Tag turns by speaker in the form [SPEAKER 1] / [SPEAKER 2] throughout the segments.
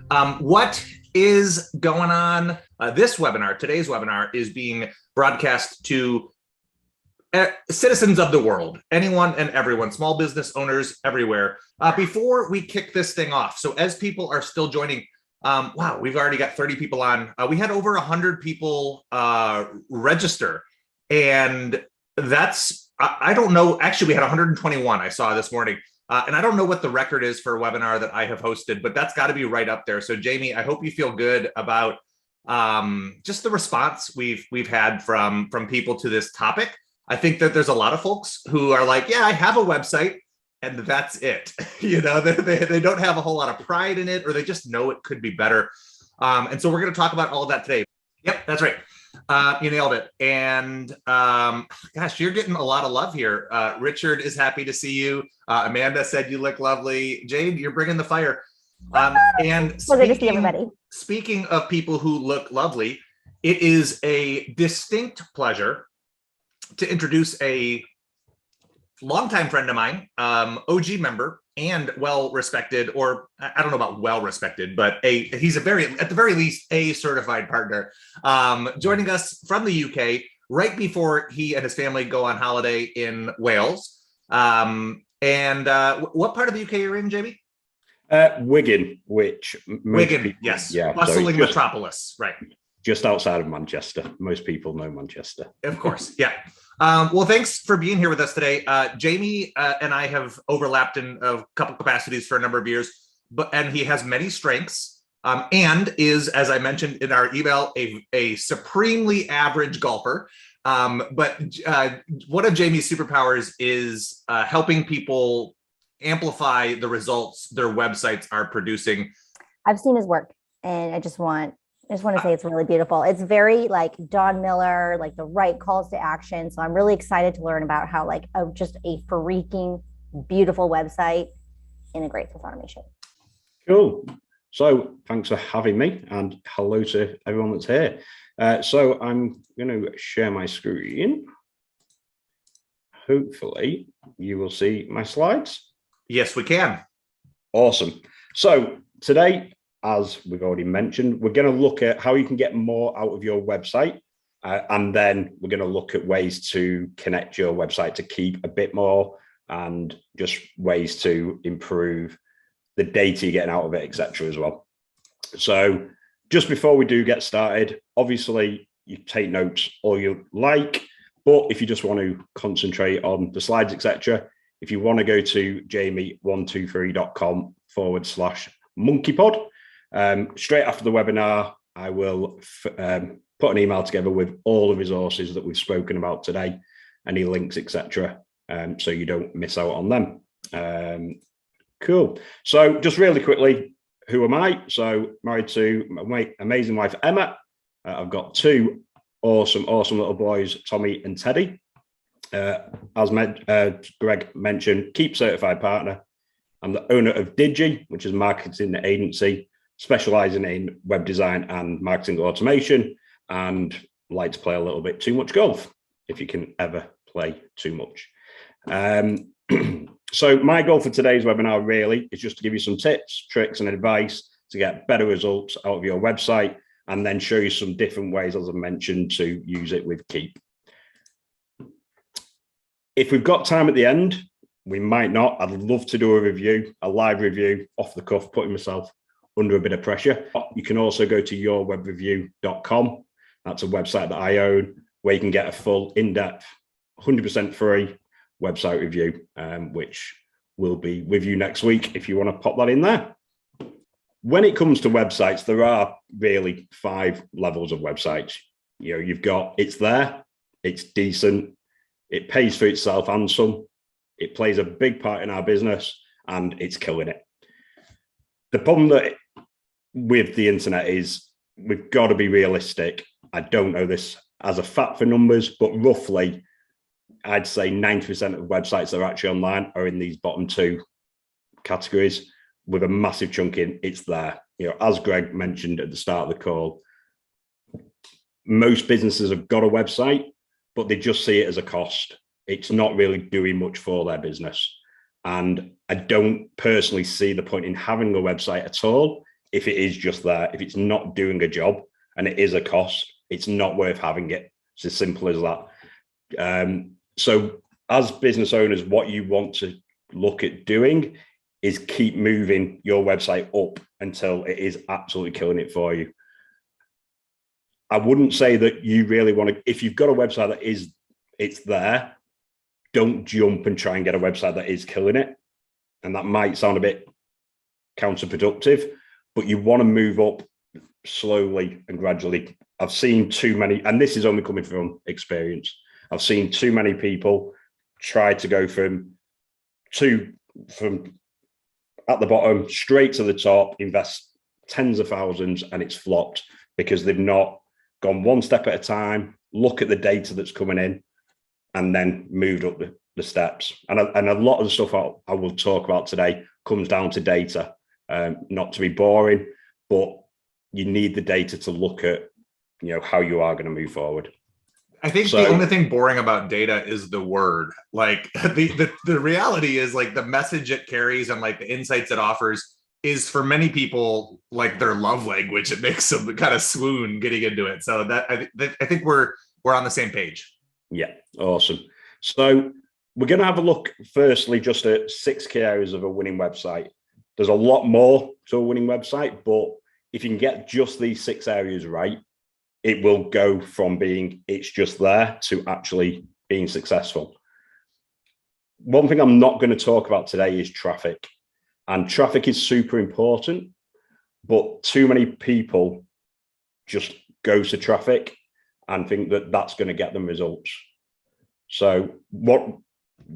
[SPEAKER 1] What is going on? Today's webinar is being broadcast to citizens of the world, anyone and everyone, small business owners everywhere. Before we kick this thing off, so as people are still joining, wow, we've already got 30 people on. We had over 100 people register, and that's, I don't know, actually we had 121 I saw this morning. And I don't know what the record is for a webinar that I have hosted, but that's got to be right up there. So Jamie, I hope you feel good about just the response we've had from people to this topic. I think that there's a lot of folks who are like, yeah, I have a website and that's it. You know, they don't have a whole lot of pride in it, or they just know it could be better. And so we're going to talk about all of that today. Yep, that's right. You nailed it. And gosh, you're getting a lot of love here. Richard is happy to see you. Amanda said you look lovely. Jade, you're bringing the fire. And
[SPEAKER 2] good to see everybody.
[SPEAKER 1] Speaking of people who look lovely, it is a distinct pleasure to introduce a longtime friend of mine, OG member, and well-respected, or I don't know about well-respected, but he's at the very least, a certified partner, joining us from the UK right before he and his family go on holiday in Wales. What part of the UK are you in, Jamie?
[SPEAKER 3] Wigan,
[SPEAKER 1] Wigan, yes, yeah, bustling so metropolis, right?
[SPEAKER 3] Just outside of Manchester. Most people know Manchester.
[SPEAKER 1] Of course, yeah. Well, thanks for being here with us today. Jamie and I have overlapped in a couple capacities for a number of years, and he has many strengths and is, as I mentioned in our email, a supremely average golfer. But one of Jamie's superpowers is helping people amplify the results their websites are producing.
[SPEAKER 2] I've seen his work, and I just want to say it's really beautiful. It's very like Don Miller, like the right calls to action. So I'm really excited to learn about how just a freaking beautiful website integrates with automation.
[SPEAKER 3] Cool. So thanks for having me, and hello to everyone that's here. So I'm going to share my screen. Hopefully you will see my slides.
[SPEAKER 1] Yes, we can.
[SPEAKER 3] Awesome. So today, as we've already mentioned, we're going to look at how you can get more out of your website. And then we're going to look at ways to connect your website to Keap a bit more, and just ways to improve the data you're getting out of it, etc. as well. So just before we do get started, obviously you take notes all you like, but if you just want to concentrate on the slides, etc., if you want to go to jamie123.com/monkeypod, straight after the webinar, I will put an email together with all the resources that we've spoken about today, any links, etc., so you don't miss out on them. Cool. So just really quickly, who am I? So married to my amazing wife, Emma. I've got two awesome little boys, Tommy and Teddy. As Greg mentioned, Keap certified partner. I'm the owner of Digi, which is a marketing agency specializing in web design and marketing automation, and like to play a little bit too much golf, if you can ever play too much. So my goal for today's webinar really is just to give you some tips, tricks, and advice to get better results out of your website, and then show you some different ways, as I mentioned, to use it with Keap. If we've got time at the end, we might not. I'd love to do a live review, off the cuff, putting myself under a bit of pressure. You can also go to yourwebreview.com. That's a website that I own, where you can get a full, in-depth, 100% free website review, which will be with you next week if you want to pop that in there. When it comes to websites, there are really 5 levels of websites. You know, you've got, it's there, it's decent, it pays for itself and some, it plays a big part in our business, and it's killing it. The problem with the internet is we've got to be realistic. I don't know this as a fact for numbers, but roughly, I'd say 90% of websites that are actually online are in these bottom 2 categories, with a massive chunk in it's there. You know, as Greg mentioned at the start of the call, most businesses have got a website, but they just see it as a cost. It's not really doing much for their business. And I don't personally see the point in having a website at all if it is just there. If it's not doing a job and it is a cost, it's not worth having it. It's as simple as that. So as business owners, what you want to look at doing is keep moving your website up until it is absolutely killing it for you. I wouldn't say that you really want to, if you've got a website that it's there, don't jump and try and get a website that is killing it. And that might sound a bit counterproductive, but you want to move up slowly and gradually. I've seen too many, and this is only coming from experience. I've seen too many people try to go from at the bottom straight to the top, invest tens of thousands, and it's flopped because they've not gone one step at a time, look at the data that's coming in, and then moved up the steps. And a lot of the stuff I will talk about today comes down to data. Not to be boring, but you need the data to look at, how you are going to move forward.
[SPEAKER 1] I think the only thing boring about data is the word. Like the reality is like the message it carries and like the insights it offers is for many people like their love language. It makes them kind of swoon getting into it. So I think we're on the same page.
[SPEAKER 3] Yeah, awesome. So we're going to have a look firstly just at 6 key areas of a winning website. There's a lot more to a winning website, but if you can get just these 6 areas right, it will go from being it's just there to actually being successful. One thing I'm not going to talk about today is traffic. And traffic is super important, but too many people just go to traffic and think that that's going to get them results. So one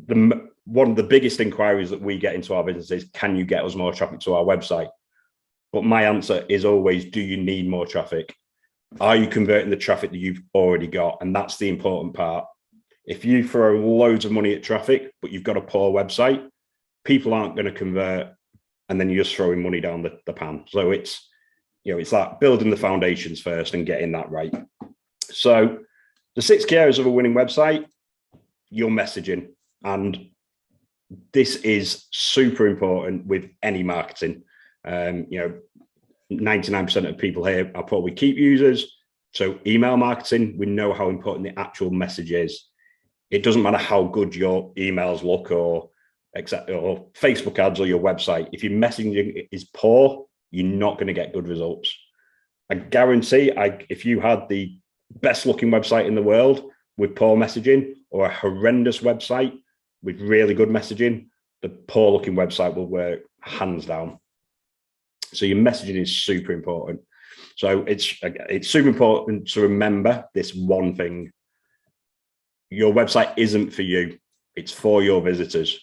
[SPEAKER 3] of the biggest inquiries that we get into our business is, can you get us more traffic to our website? But my answer is always, do you need more traffic? Are you converting the traffic that you've already got? And that's the important part. If you throw loads of money at traffic, but you've got a poor website, people aren't going to convert, and then you're just throwing money down the pan. So it's like building the foundations first and getting that right. So the 6 key areas of a winning website, your messaging. And this is super important with any marketing. 99% of people here are probably Keap users. So email marketing, we know how important the actual message is. It doesn't matter how good your emails look or Facebook ads or your website. If your messaging is poor, you're not going to get good results. I guarantee if you had the best looking website in the world with poor messaging or a horrendous website with really good messaging, the poor looking website will work hands down. So your messaging is super important. So it's super important to remember this one thing. Your website isn't for you, it's for your visitors.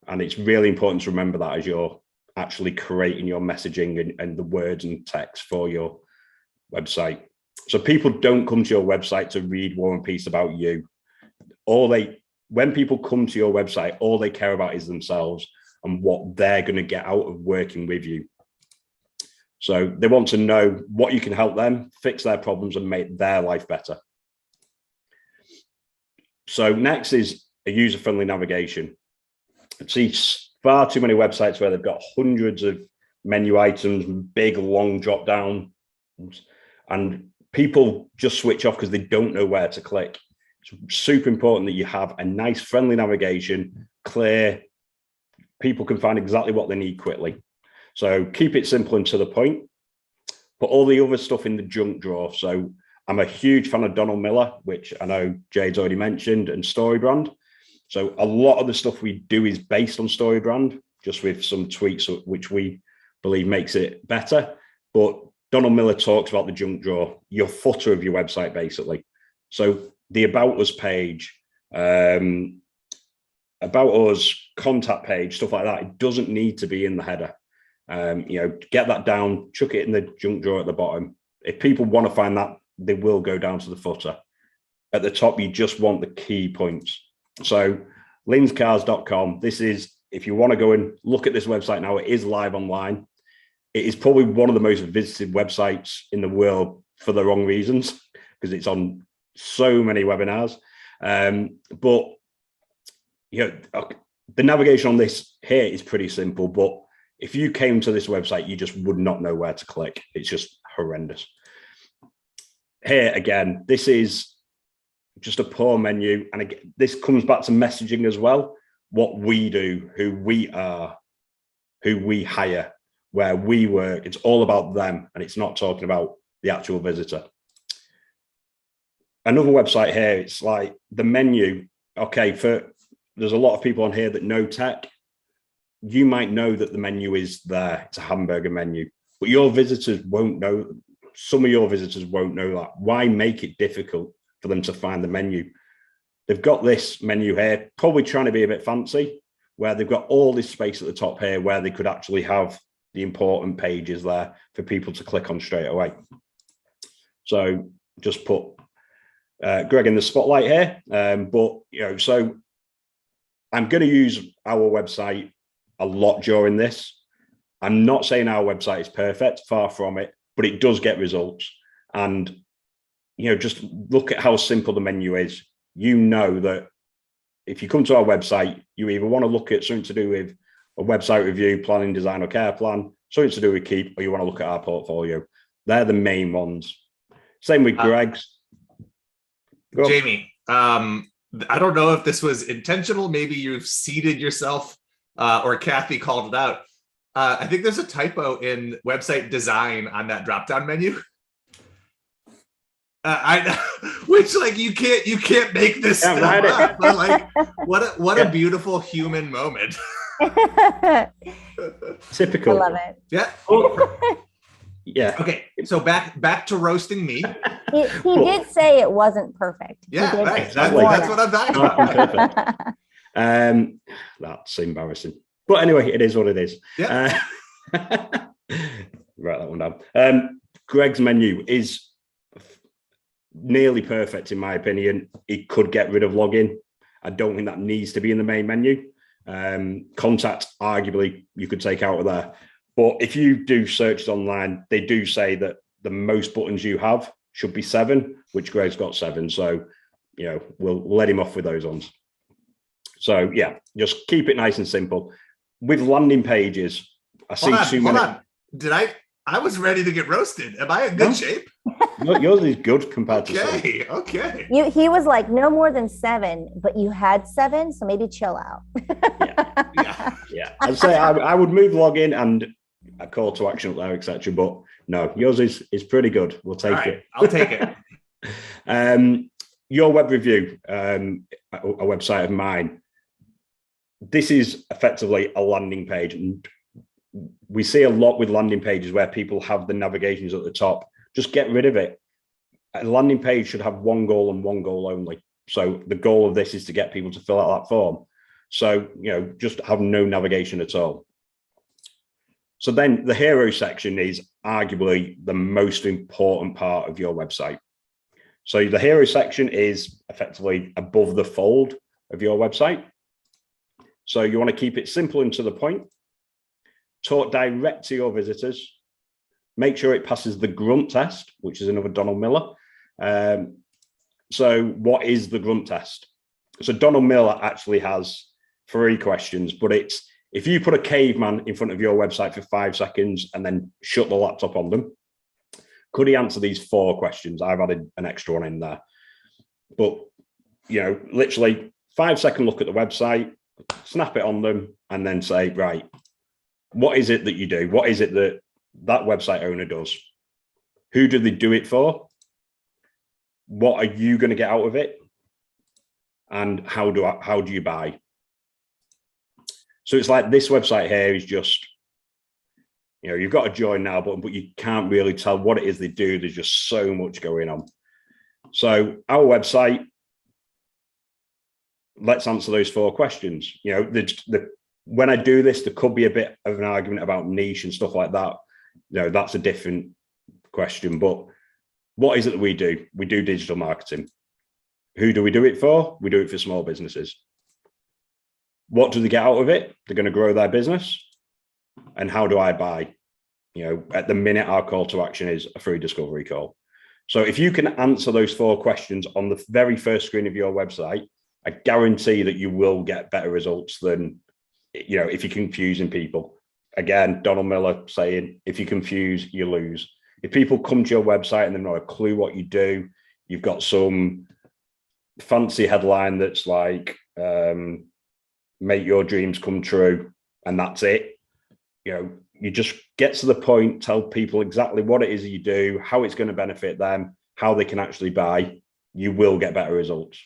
[SPEAKER 3] And it's really important to remember that as you're actually creating your messaging and the words and text for your website. So people don't come to your website to read War and Peace about you. When people come to your website, all they care about is themselves and what they're going to get out of working with you. So they want to know what you can help them, fix their problems and make their life better. So next is a user-friendly navigation. I see far too many websites where they've got hundreds of menu items, big, long drop downs, and people just switch off because they don't know where to click. It's super important that you have a nice, friendly navigation, clear. People can find exactly what they need quickly. So keep it simple and to the point. Put all the other stuff in the junk drawer. So I'm a huge fan of Donald Miller, which I know Jade's already mentioned, and StoryBrand. So a lot of the stuff we do is based on StoryBrand, just with some tweaks which we believe makes it better. But Donald Miller talks about the junk drawer, your footer of your website, basically. So the About Us page, About Us contact page, stuff like that, it doesn't need to be in the header. Get that down, chuck it in the junk drawer at the bottom. If people want to find that, they will go down to the footer. At the top, you just want the key points. So linscars.com, this is, if you want to go and look at this website now, it is live online. It is probably one of the most visited websites in the world for the wrong reasons, because it's on so many webinars. But the navigation on this here is pretty simple, but if you came to this website, you just would not know where to click. It's just horrendous. Here again, this is just a poor menu. And again, this comes back to messaging as well. What we do, who we are, who we hire, where we work. It's all about them, and it's not talking about the actual visitor. Another website here, it's like the menu. Okay, there's a lot of people on here that know tech. You might know that the menu is there. It's a hamburger menu, but your visitors won't know. Some of your visitors won't know that. Why make it difficult for them to find the menu? They've got this menu here, probably trying to be a bit fancy, where they've got all this space at the top here where they could actually have the important pages there for people to click on straight away. So just put Greg in the spotlight here. But, so I'm going to use our website a lot during this. I'm not saying our website is perfect, far from it, but it does get results. And, just look at how simple the menu is. You know that if you come to our website, you either want to look at something to do with a website review, planning, design, or care plan, something to do with Keap, or you want to look at our portfolio. They're the main ones. Same with Greg's.
[SPEAKER 1] Jamie, I don't know if this was intentional. Maybe you've seeded yourself, or Kathy called it out. I think there's a typo in website design on that drop-down menu. Which like you can't make this stuff up. But like what a beautiful human moment.
[SPEAKER 3] Typical.
[SPEAKER 2] I love it.
[SPEAKER 1] Yeah.
[SPEAKER 3] Yeah.
[SPEAKER 1] Okay. So back to roasting me.
[SPEAKER 2] He did say it wasn't perfect.
[SPEAKER 1] Yeah, right.
[SPEAKER 3] Exactly.
[SPEAKER 1] That's what I'm talking about.
[SPEAKER 3] Perfect. That's embarrassing. But anyway, it is what it is.
[SPEAKER 1] Yeah.
[SPEAKER 3] Write that one down. Greg's menu is nearly perfect in my opinion. He could get rid of login. I don't think that needs to be in the main menu. Contact, arguably, you could take out of there. But if you do searches online, they do say that the most buttons you have should be 7, which Greg's got 7. So, we'll let him off with those ones. So yeah, just keep it nice and simple. With landing pages, I see too many.
[SPEAKER 1] Hold on. I was ready to get roasted. Am I in good shape?
[SPEAKER 3] Yours is good compared to some.
[SPEAKER 1] Okay.
[SPEAKER 2] He was like, no more than 7, but you had 7, so maybe chill out.
[SPEAKER 3] Yeah. I'd say I would move login and a call to action up there, etc. But no, yours is pretty good. We'll take it.
[SPEAKER 1] I'll take it.
[SPEAKER 3] Your web review, a website of mine. This is effectively a landing page, and we see a lot with landing pages where people have the navigations at the top. Just get rid of it. A landing page should have one goal and one goal only. So the goal of this is to get people to fill out that form. So, just have no navigation at all. So then the hero section is arguably the most important part of your website. So the hero section is effectively above the fold of your website. So you want to keep it simple and to the point. Talk direct to your visitors. Make sure it passes the Grunt Test, which is another Donald Miller. So what is the Grunt Test? So Donald Miller actually has 3 questions, but it's if you put a caveman in front of your website for 5 seconds and then shut the laptop on them, could he answer these 4 questions? I've added an extra one in there. But, literally 5-second look at the website, snap it on them, and then say, right, what is it that you do? What is it that website owner does? Who do they do it for? What are you going to get out of it? And how do you buy? So it's like this website here is just, you've got a join now button, but you can't really tell what it is they do. There's just so much going on. So our website, let's answer those 4 questions. When I do this, there could be a bit of an argument about niche and stuff like that. That's a different question. But what is it that we do? We do digital marketing. Who do we do it for? We do it for small businesses. What do they get out of it? They're going to grow their business. And how do I buy? At the minute, our call to action is a free discovery call. So if you can answer those 4 questions on the very first screen of your website, I guarantee that you will get better results than, if you're confusing people. again, Donald Miller saying, if you confuse, you lose. If people come to your website and they've not a clue what you do, you've got some fancy headline that's like, make your dreams come true, and that's it. You just get to the point, tell people exactly what it is you do, how it's going to benefit them, how they can actually buy. You will get better results.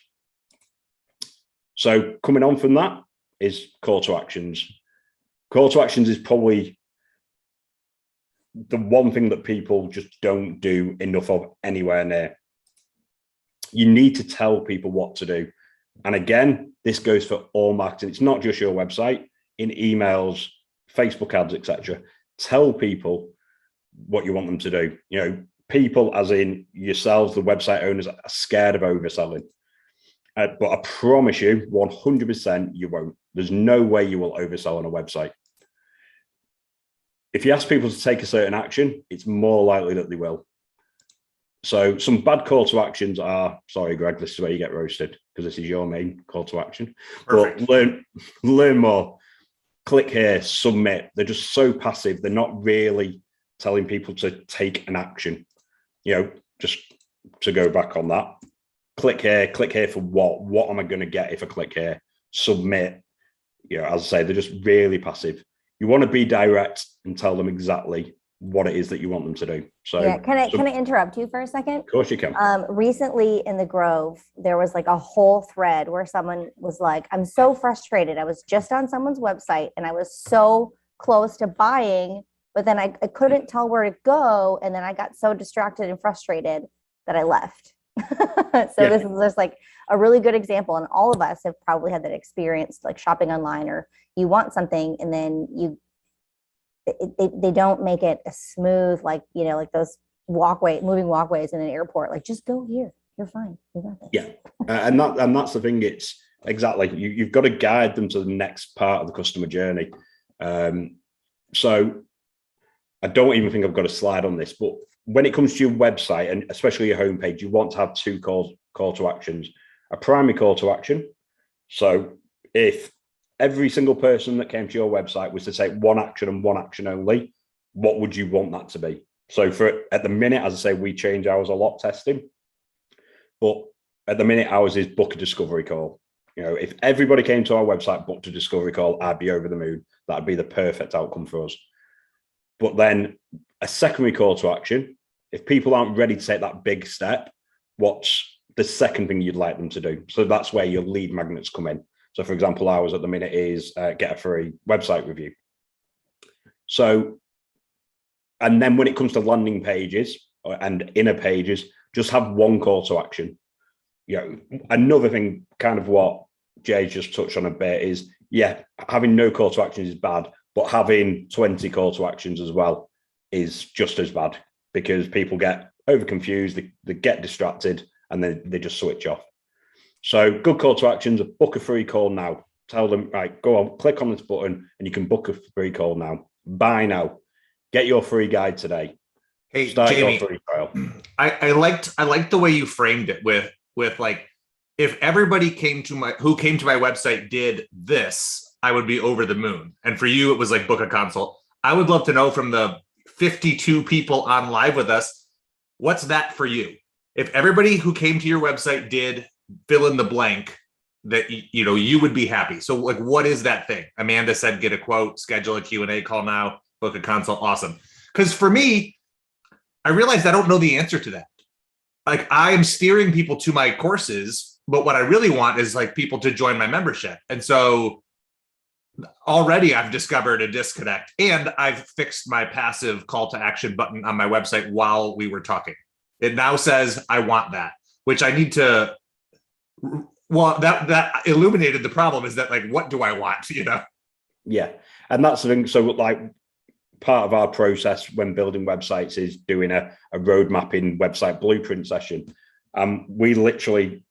[SPEAKER 3] So coming on from that is call to actions. Call to actions is probably the one thing that people just don't do enough of anywhere near. You need to tell people what to do. And again, this goes for all marketing. It's not just your website, in emails, Facebook ads, etc. Tell people what you want them to do. People, as in yourselves, the website owners, are scared of overselling. But I promise you, 100% you won't. There's no way you will oversell on a website. If you ask people to take a certain action, it's more likely that they will. So some bad call to actions are, sorry, Greg, this is where you get roasted because this is your main call to action. Perfect. But learn more. Click here, submit. They're just so passive. They're not really telling people to take an action. Just to go back on that. Click here for what? What am I going to get if I click here? Submit. As I say, they're just really passive. You want to be direct and tell them exactly what it is that you want them to do. So
[SPEAKER 2] yeah, can I interrupt you for a second?
[SPEAKER 3] Of course you can.
[SPEAKER 2] Recently in the Grove, there was like a whole thread where someone was like, I'm so frustrated. I was just on someone's website and I was so close to buying, but then I couldn't tell where to go. And then I got so distracted and frustrated that I left. This is just like a really good example. And all of us have probably had that experience, like shopping online, or you want something and then they don't make it a smooth, like those moving walkways in an airport. Like, just go here. You're fine. You got this.
[SPEAKER 3] Yeah. And that's the thing. It's exactly, you've got to guide them to the next part of the customer journey. So I don't even think I've got a slide on this, but when it comes to your website and especially your homepage, you want to have two call to actions. A primary call to action. So if every single person that came to your website was to take one action and one action only, what would you want that to be? So at the minute, as I say, we change ours a lot testing, but at the minute ours is book a discovery call. If everybody came to our website, booked a discovery call, I'd be over the moon. That'd be the perfect outcome for us. But then a secondary call to action, if people aren't ready to take that big step, what's the second thing you'd like them to do? So that's where your lead magnets come in. So for example, ours at the minute is get a free website review. So, and then when it comes to landing pages and inner pages, just have one call to action. Another thing, kind of what Jay just touched on a bit is, having no call to actions is bad, but having 20 call to actions as well is just as bad, because people get over confused, they get distracted, and then they just switch off. So good call to actions, book a free call now. Tell them, right, go on, click on this button and you can book a free call now. Buy now. Get your free guide today.
[SPEAKER 1] Hey,
[SPEAKER 3] start
[SPEAKER 1] Jamie,
[SPEAKER 3] your free trial.
[SPEAKER 1] I liked the way you framed it with like, if everybody who came to my website did this, I would be over the moon. And for you, it was like book a consult. I would love to know from the 52 people on live with us, what's that for you? If everybody who came to your website did fill in the blank, that you would be happy. So like, what is that thing? Amanda said, get a quote, schedule a Q&A call now, book a consult. Awesome. Because for me, I realized I don't know the answer to that. Like, I am steering people to my courses, but what I really want is like people to join my membership. And so already I've discovered a disconnect, and I've fixed my passive call to action button on my website while we were talking. It now says I want that, which I need to, well, that illuminated the problem, is that like, what do I want,
[SPEAKER 3] Yeah. And that's the thing. So like, part of our process when building websites is doing a road mapping website blueprint session. We literally,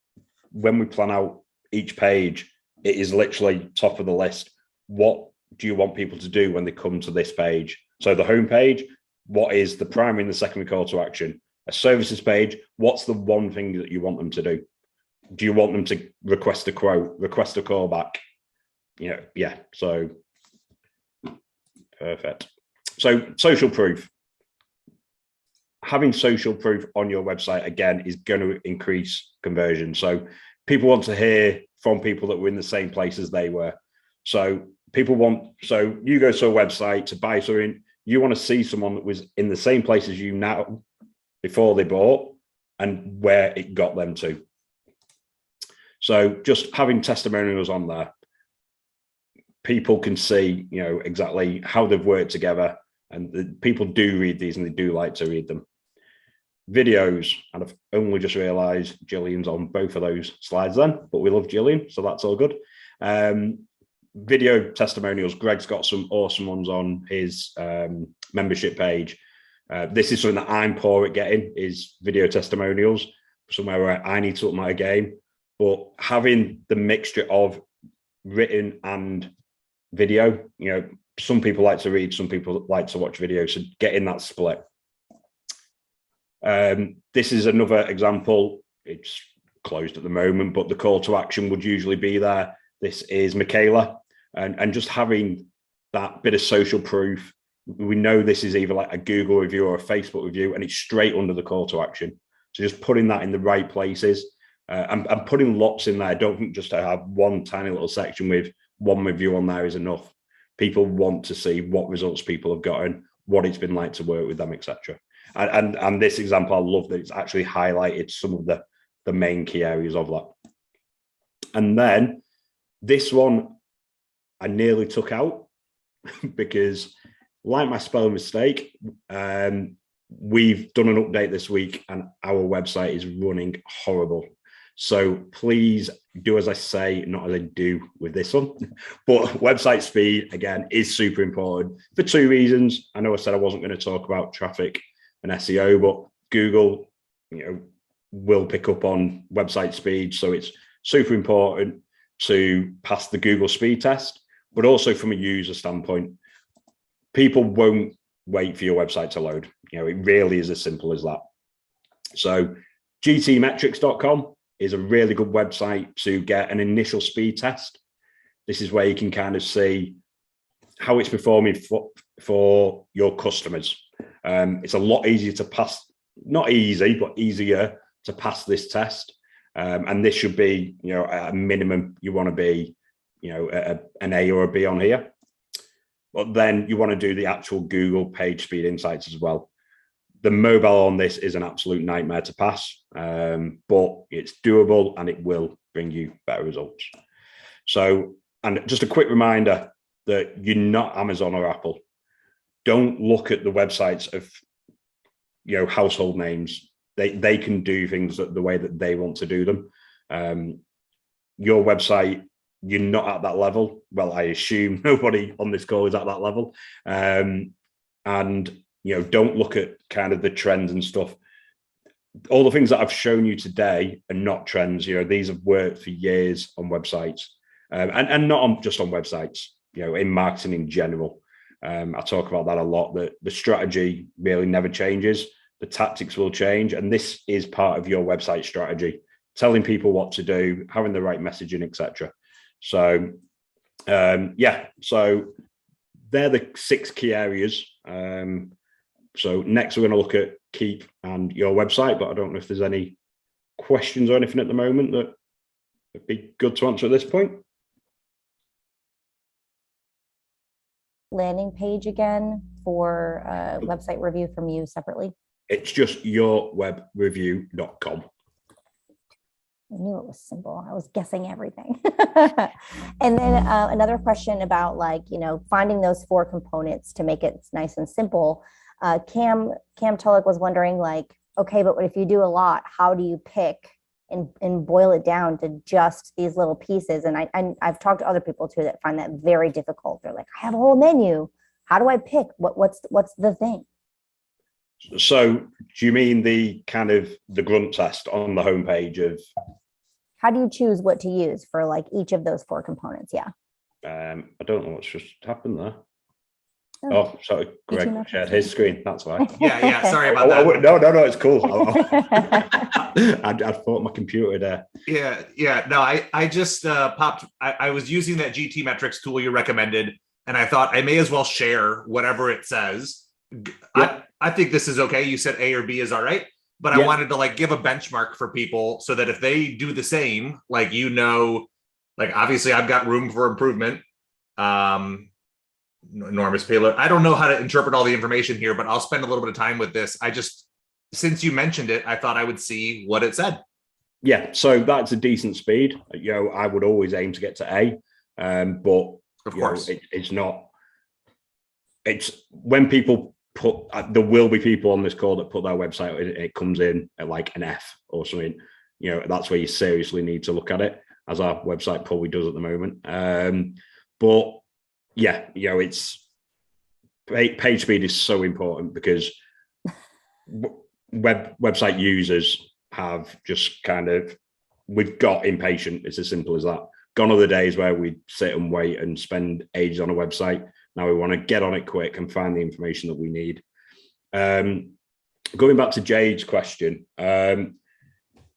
[SPEAKER 3] when we plan out each page, it is literally top of the list. What do you want people to do when they come to this page? So the home page, what is the primary and the secondary call to action? A services page, what's the one thing that you want them to do? Do you want them to request a quote, request a callback? Yeah. So Perfect. So social proof. Having social proof on your website, again, is going to increase conversion. So people want to hear from people that were in the same place as they were. So you go to a website to buy something, you want to see someone that was in the same place as you now before they bought and where it got them to. So just having testimonials on there, people can see, exactly how they've worked together, and people do read these and they do like to read them. Videos, and I've only just realized Gillian's on both of those slides then, but we love Gillian, so that's all good. Video testimonials, Greg's got some awesome ones on his membership page. This is something that I'm poor at getting, is video testimonials, somewhere where I need to up my game. But having the mixture of written and video, some people like to read, some people like to watch videos, so getting that split. This is another example. It's closed at the moment, but the call to action would usually be there. This is Michaela, and just having that bit of social proof. We know this is either like a Google review or a Facebook review, and it's straight under the call to action. So just putting that in the right places, and putting lots in there. I don't think just to have one tiny little section with one review on there is enough. People want to see what results people have gotten, what it's been like to work with them, etc. And this example, I love that it's actually highlighted some of the main key areas of that. And then this one I nearly took out because, like my spelling mistake, we've done an update this week and our website is running horrible. So please do as I say, not as I do with this one. But website speed, again, is super important for two reasons. I know I said I wasn't going to talk about traffic and SEO, but Google, will pick up on website speed. So it's super important to pass the Google speed test, but also from a user standpoint, people won't wait for your website to load. It really is as simple as that. So Gtmetrix.com is a really good website to get an initial speed test. This is where you can kind of see how it's performing for your customers. It's a lot easier to pass, not easy, but easier to pass this test. And this should be, at a minimum, you want to be, an A or a B on here. But then you want to do the actual Google page speed insights as well. The mobile on this is an absolute nightmare to pass, but it's doable and it will bring you better results. So, and just a quick reminder that you're not Amazon or Apple. Don't look at the websites of, household names. They can do things the way that they want to do them. Your website, you're not at that level. Well, I assume nobody on this call is at that level. And don't look at kind of the trends and stuff. All the things that I've shown you today are not trends. These have worked for years on websites, and not just on websites. In marketing in general. I talk about that a lot. That the strategy really never changes. The tactics will change, and this is part of your website strategy. Telling people what to do, having the right messaging, etc. So, so they're the 6 key areas. So next we're going to look at Keap and your website, but I don't know if there's any questions or anything at the moment that would be good to answer at this point.
[SPEAKER 2] Landing page again for website review from you separately?
[SPEAKER 3] It's just yourwebreview.com.
[SPEAKER 2] I knew it was simple. I was guessing everything. And then another question about finding those 4 components to make it nice and simple. Cam Tulloch was wondering okay, but if you do a lot, how do you pick and boil it down to just these little pieces? And I've talked to other people too that find that very difficult. They're like, I have a whole menu. How do I pick? What's the thing?
[SPEAKER 3] So do you mean the kind of the grunt test on the homepage of?
[SPEAKER 2] How do you choose what to use for each of those 4 components? Yeah.
[SPEAKER 3] I don't know what's just happened there. Oh, sorry, Greg shared his screen. That's why.
[SPEAKER 1] Yeah. Sorry about that.
[SPEAKER 3] No, it's cool. I thought my computer there.
[SPEAKER 1] Yeah. No, I just popped. I was using that Gtmetrix tool you recommended. and I thought I may as well share whatever it says. I think this is okay. You said A or B is all right, but I wanted to like give a benchmark for people so that if they do the same, like, like obviously I've got room for improvement. Enormous payload. I don't know how to interpret all the information here, but I'll spend a little bit of time with this. Since you mentioned it, I thought I would see what it said.
[SPEAKER 3] Yeah, so that's a decent speed. I would always aim to get to A, but
[SPEAKER 1] of course,
[SPEAKER 3] it's not. It's when people there will be people on this call that put their website, it comes in at like an F or something. That's where you seriously need to look at it, as our website probably does at the moment. But yeah, it's page speed is so important because website users have just we've got impatient. It's as simple as that. Gone are the days where we sit and wait and spend ages on a website. Now we want to get on it quick and find the information that we need. Going back to Jade's question, it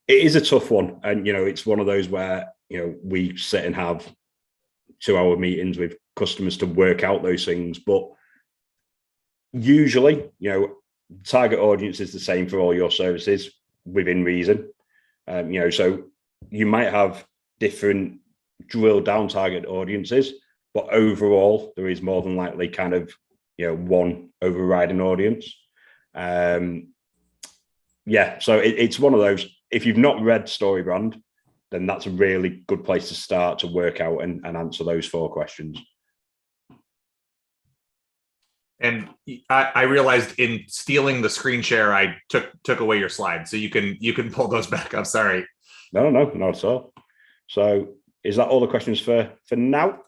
[SPEAKER 3] is a tough one. And, it's one of those where, we sit and have 2-hour meetings with customers to work out those things. But usually, target audience is the same for all your services within reason. So you might have different drill down target audiences, but overall there is more than likely one overriding audience. So it's one of those. If you've not read StoryBrand, then that's a really good place to start to work out and answer those 4 questions.
[SPEAKER 1] And I realized in stealing the screen share, I took away your slides, so you can pull those back up. Sorry.
[SPEAKER 3] No, not at all. So is that all the questions for now?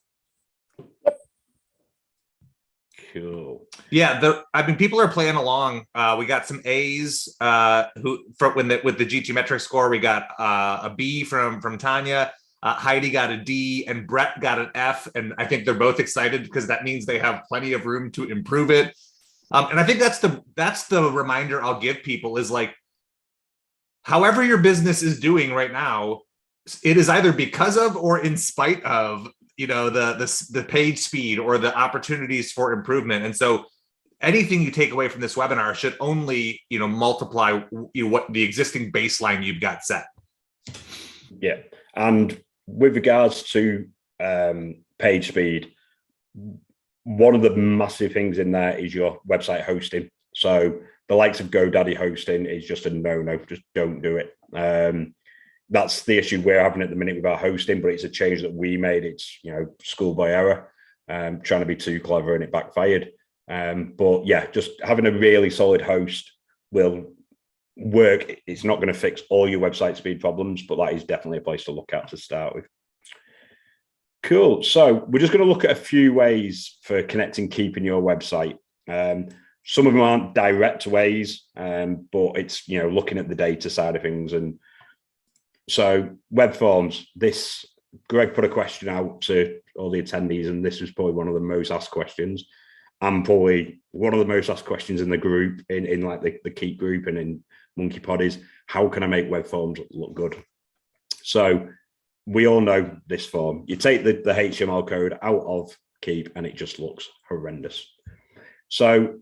[SPEAKER 3] Cool.
[SPEAKER 1] Yeah, people are playing along. We got some A's with the Gtmetrix score. We got a B from Tanya. Heidi got a D and Brett got an F, and I think they're both excited because that means they have plenty of room to improve it. And I think that's the reminder I'll give people is like, however your business is doing right now, it is either because of or in spite of the page speed or the opportunities for improvement. And so anything you take away from this webinar should only multiply what the existing baseline you've got set.
[SPEAKER 3] Yeah, and with regards to page speed, one of the massive things in there is your website hosting. So the likes of GoDaddy hosting is just a no-no. Just don't do it. That's the issue we're having at the minute with our hosting, but it's a change that we made. It's schoolboy error, trying to be too clever, and it backfired. But yeah, just having a really solid host will work. It's not going to fix all your website speed problems, but that is definitely a place to look at to start with. Cool. So we're just going to look at a few ways for connecting Keap in your website. Some of them aren't direct ways, but it's looking at the data side of things. And so web forms. Greg put a question out to all the attendees, and this was probably one of the most asked questions, and probably one of the most asked questions in the group, in like the Keap group and in Monkey Pod, is how can I make web forms look good? So we all know this form. You take the HTML code out of Keap and it just looks horrendous. So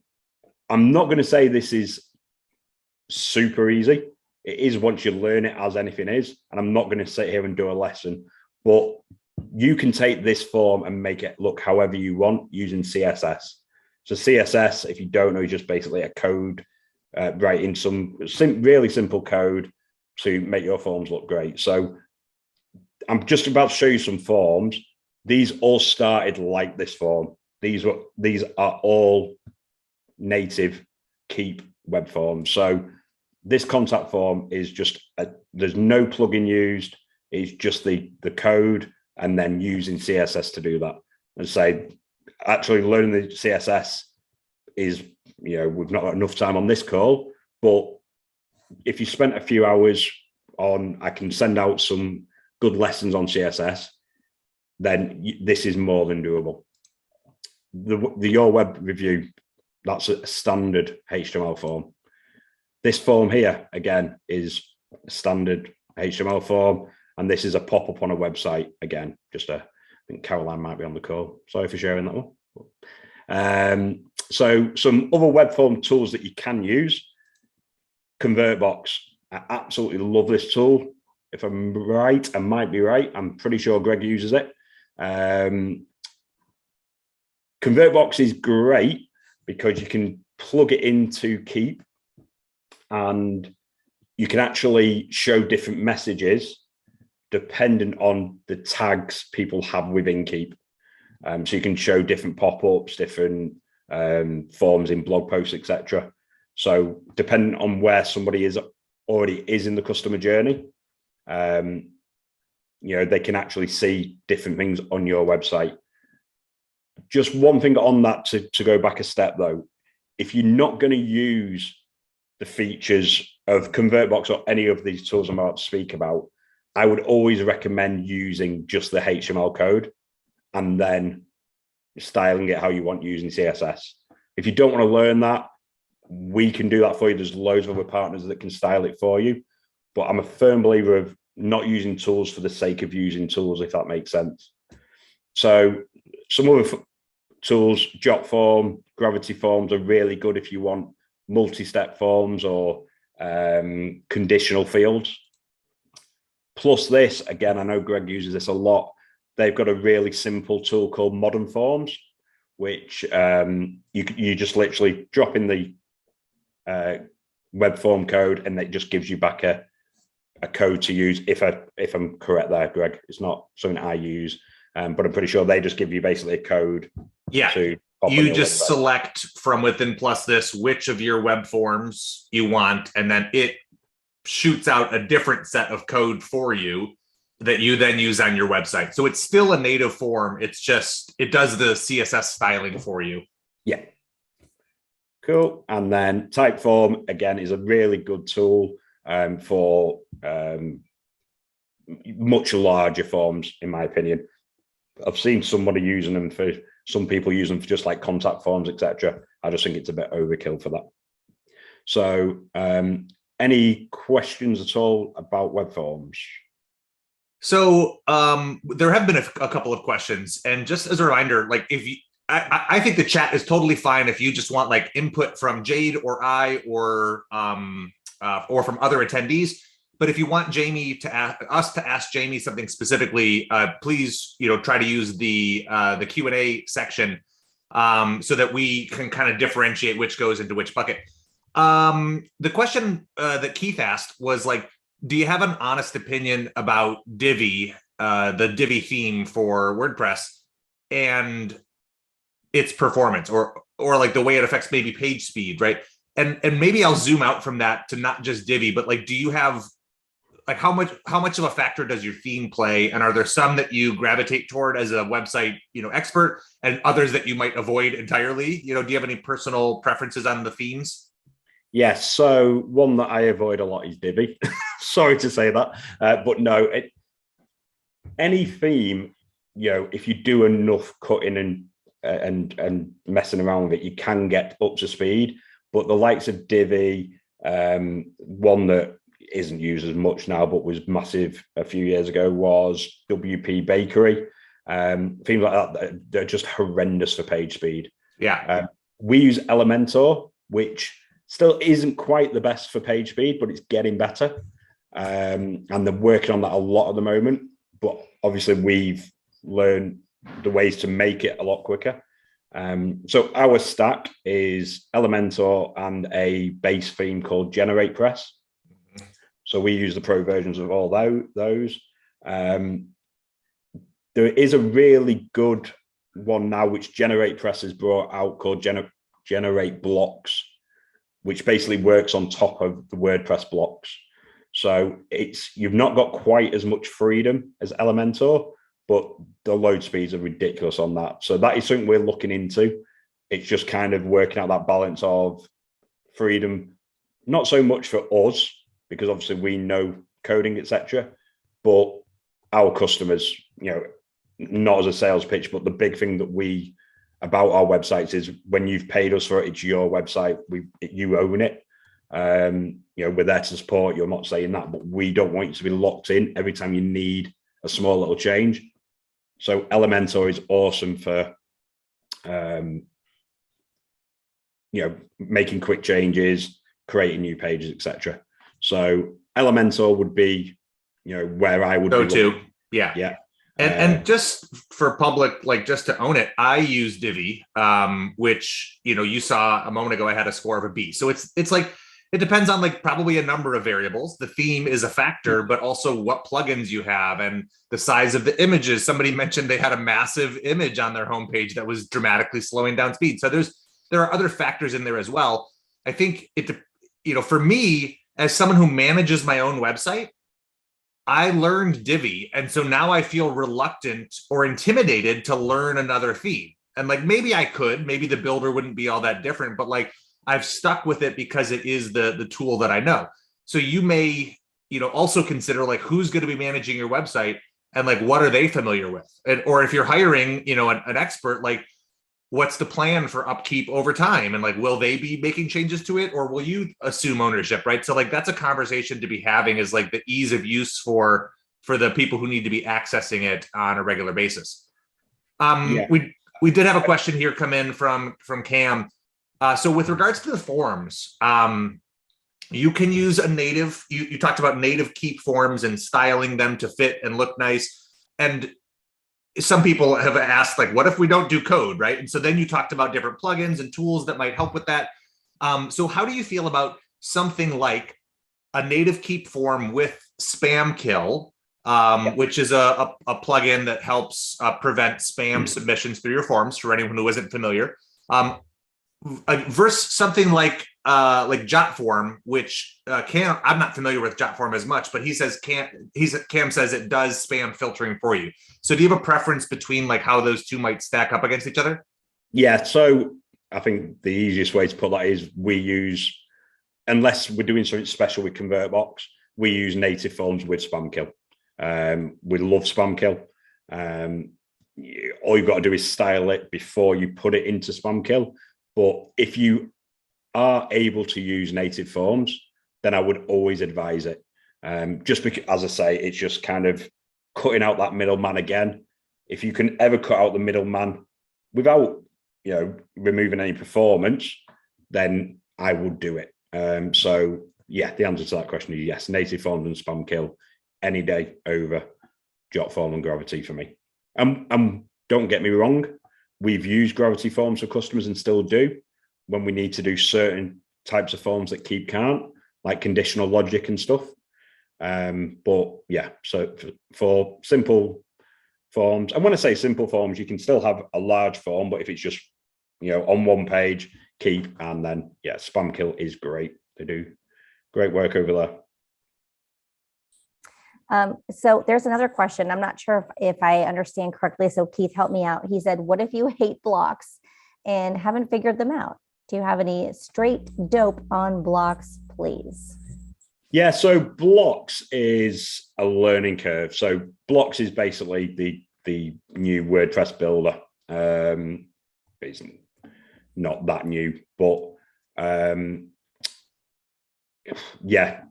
[SPEAKER 3] I'm not going to say this is super easy. It is once you learn it, as anything is. And I'm not going to sit here and do a lesson, but you can take this form and make it look however you want using CSS. So CSS, if you don't know, is just basically a code, writing some really simple code to make your forms look great. So I'm just about to show you some forms. These all started like this form. These are all native Keap web forms. So this contact form is just there's no plugin used. It's just the code and then using CSS to do that. And say, actually learning the CSS is, we've not got enough time on this call, but if you spent a few hours I can send out some good lessons on CSS, then this is more than doable. The Your Web Review, that's a standard HTML form. This form here, again, is a standard HTML form, and this is a pop-up on a website. Again, I think Caroline might be on the call. Sorry for sharing that one. So some other web form tools that you can use. ConvertBox. I absolutely love this tool. If I'm right, I might be right. I'm pretty sure Greg uses it. ConvertBox is great because you can plug it into Keap and you can actually show different messages dependent on the tags people have within Keap. So you can show different pop-ups, different forms in blog posts, etc. So depending on where somebody already is in the customer journey, they can actually see different things on your website. Just one thing on that to go back a step though, if you're not going to use the features of ConvertBox or any of these tools I'm about to speak about, I would always recommend using just the HTML code and then styling it how you want using CSS. If you don't want to learn that, we can do that for you. There's loads of other partners that can style it for you. But I'm a firm believer of not using tools for the sake of using tools, if that makes sense. So some other tools, Jotform, Gravity Forms are really good if you want multi-step forms or conditional fields. Plus this, again, I know Greg uses this a lot. They've got a really simple tool called Modern Forms, which you just literally drop in the web form code and it just gives you back a code to use. If I'm correct there, Greg, it's not something I use, but I'm pretty sure they just give you basically a code.
[SPEAKER 1] Yeah. You just select from within plus this which of your web forms you want, and then it shoots out a different set of code for you that you then use on your website. So it's still a native form. It's just, it does the CSS styling for you.
[SPEAKER 3] Yeah. Cool. And then Typeform, again, is a really good tool for much larger forms, in my opinion. I've seen somebody using them for, some people use them for just like contact forms, etc. I just think it's a bit overkill for that. So any questions at all about web forms?
[SPEAKER 1] So there have been a couple of questions, and just as a reminder, like if you, I think the chat is totally fine if you just want like input from Jade or I or from other attendees. But if you want Jamie to ask Jamie something specifically, please try to use the Q&A section so that we can kind of differentiate which goes into which bucket. The question that Keith asked was like, do you have an honest opinion about Divi, the Divi theme for WordPress, and its performance, or like the way it affects maybe page speed, right? And maybe I'll zoom out from that to not just Divi, but like, do you have like how much of a factor does your theme play? And are there some that you gravitate toward as a website expert, and others that you might avoid entirely? Do you have any personal preferences on the themes?
[SPEAKER 3] Yes, so one that I avoid a lot is Divi. Sorry to say that, but no, any theme, if you do enough cutting and messing around with it, you can get up to speed. But the likes of Divi, one that isn't used as much now, but was massive a few years ago, was WP Bakery. Themes like that, they're just horrendous for page speed.
[SPEAKER 1] Yeah.
[SPEAKER 3] We use Elementor, which still isn't quite the best for page speed, but it's getting better. And they're working on that a lot at the moment. But obviously we've learned the ways to make it a lot quicker. So our stack is Elementor and a base theme called Gtmetrix. So we use the pro versions of all those. There is a really good one now, which Gtmetrix has brought out, called Generate Blocks, which basically works on top of the WordPress blocks. So you've not got quite as much freedom as Elementor, but the load speeds are ridiculous on that. So that is something we're looking into. It's just kind of working out that balance of freedom, not so much for us, because obviously we know coding, etc., but our customers, not as a sales pitch, but the big thing that about our websites is when you've paid us for it, it's your website, you own it. We're there to support you. I'm not saying that, but we don't want you to be locked in every time you need a small little change. So Elementor is awesome for making quick changes, creating new pages, etc. So Elementor would be, where I would
[SPEAKER 1] go
[SPEAKER 3] be
[SPEAKER 1] to. Yeah.
[SPEAKER 3] Yeah.
[SPEAKER 1] And just for public, like just to own it, I use Divi, which, you saw a moment ago, I had a score of a B. So it's like, it depends on like probably a number of variables. The theme is a factor, but also what plugins you have and the size of the images. Somebody mentioned they had a massive image on their homepage that was dramatically slowing down speed. So there are other factors in there as well. I think for me, as someone who manages my own website, I learned Divi. And so now I feel reluctant or intimidated to learn another theme. And like, maybe the builder wouldn't be all that different, but like I've stuck with it because it is the tool that I know. So you may, also consider like who's going to be managing your website and like, what are they familiar with? Or if you're hiring, an expert, like what's the plan for upkeep over time? And like, will they be making changes to it or will you assume ownership, right? So like, that's a conversation to be having, is like the ease of use for the people who need to be accessing it on a regular basis. We did have a question here come in from Cam. So with regards to the forms, you can use a native, you talked about native Keap forms and styling them to fit and look nice. And some people have asked, like, what if we don't do code, right? And so then you talked about different plugins and tools that might help with that. So how do you feel about something like a native Keap form with spam kill, which is a plugin that helps prevent spam submissions through your forms for anyone who isn't familiar, versus something like Jotform, which I'm not familiar with Jotform as much, but Cam says it does spam filtering for you. So do you have a preference between like how those two might stack up against each other?
[SPEAKER 3] Yeah, so I think the easiest way to put that is we use, unless we're doing something special with ConvertBox, we use native forms with spam kill. We love spam kill. All you've got to do is style it before you put it into spam kill. But if you are able to use native forms, then I would always advise it. Just because, as I say, it's just kind of cutting out that middleman again. If you can ever cut out the middleman without, removing any performance, then I would do it. So yeah, the answer to that question is yes, native forms and spam kill any day over Jotform and Gravity for me. Don't get me wrong, we've used Gravity forms for customers and still do when we need to do certain types of forms that Keap can't, like conditional logic and stuff. But yeah, so for simple forms, and when I say simple forms, you can still have a large form, but if it's just, on one page, Keap, and then yeah, spam kill is great. They do great work over there.
[SPEAKER 2] So there's another question. I'm not sure if I understand correctly. So Keith, help me out. He said, what if you hate blocks and haven't figured them out? Do you have any straight dope on blocks, please?
[SPEAKER 3] Yeah, so blocks is a learning curve. So blocks is basically the new WordPress builder. It's not that new, but yeah,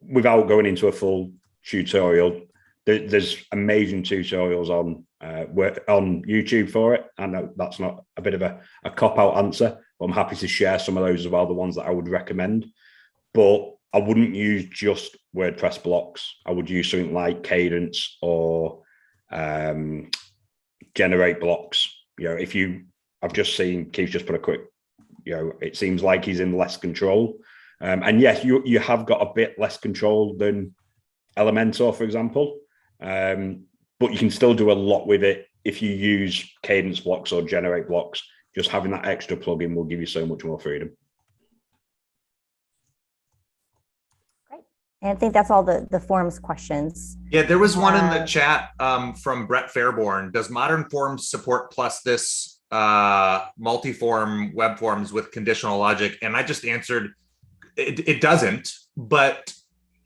[SPEAKER 3] without going into a full tutorial, there's amazing tutorials on YouTube for it. I know that's not a bit of a cop-out answer, but I'm happy to share some of those as well, the ones that I would recommend. But I wouldn't use just WordPress blocks. I would use something like Cadence or Generate blocks. I've just seen Keith just put a quick, it seems like he's in less control. And yes, you have got a bit less control than Elementor, for example, but you can still do a lot with it if you use Cadence blocks or Generate blocks. Just having that extra plugin will give you so much more freedom.
[SPEAKER 2] Great. And I think that's all the forms questions.
[SPEAKER 1] Yeah, there was one in the chat from Brett Fairborn. Does Modern Forms support plus this multi-form web forms with conditional logic? And I just answered, it doesn't. But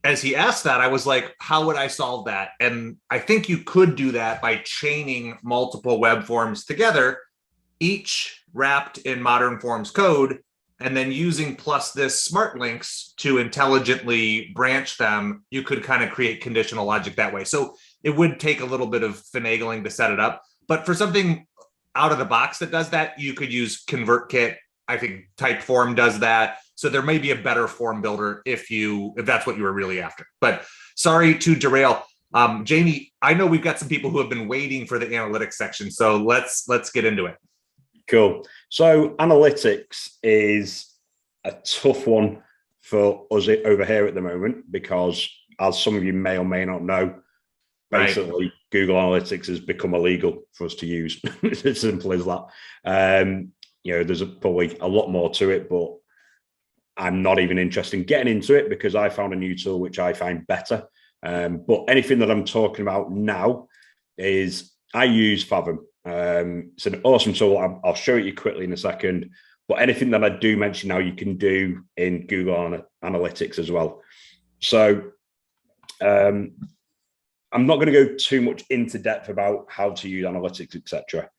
[SPEAKER 1] as he asked that, I was like, how would I solve that? And I think you could do that by chaining multiple web forms together, each wrapped in Modern Forms code, and then using plus this smart links to intelligently branch them. You could kind of create conditional logic that way. So it would take a little bit of finagling to set it up. But for something out of the box that does that. You could use ConvertKit. I think Typeform does that. So there may be a better form builder if that's what you were really after. But sorry to derail. Jamie, I know we've got some people who have been waiting for the analytics section. So let's get into it.
[SPEAKER 3] Cool. So analytics is a tough one for us over here at the moment, because as some of you may or may not know, basically right, Google Analytics has become illegal for us to use. It's as simple as that. There's probably a lot more to it, but I'm not even interested in getting into it because I found a new tool which I find better. But anything that I'm talking about now is I use Fathom. It's an awesome tool. I'll show it you quickly in a second. But anything that I do mention now, you can do in Google Analytics as well. So I'm not going to go too much into depth about how to use analytics, etc.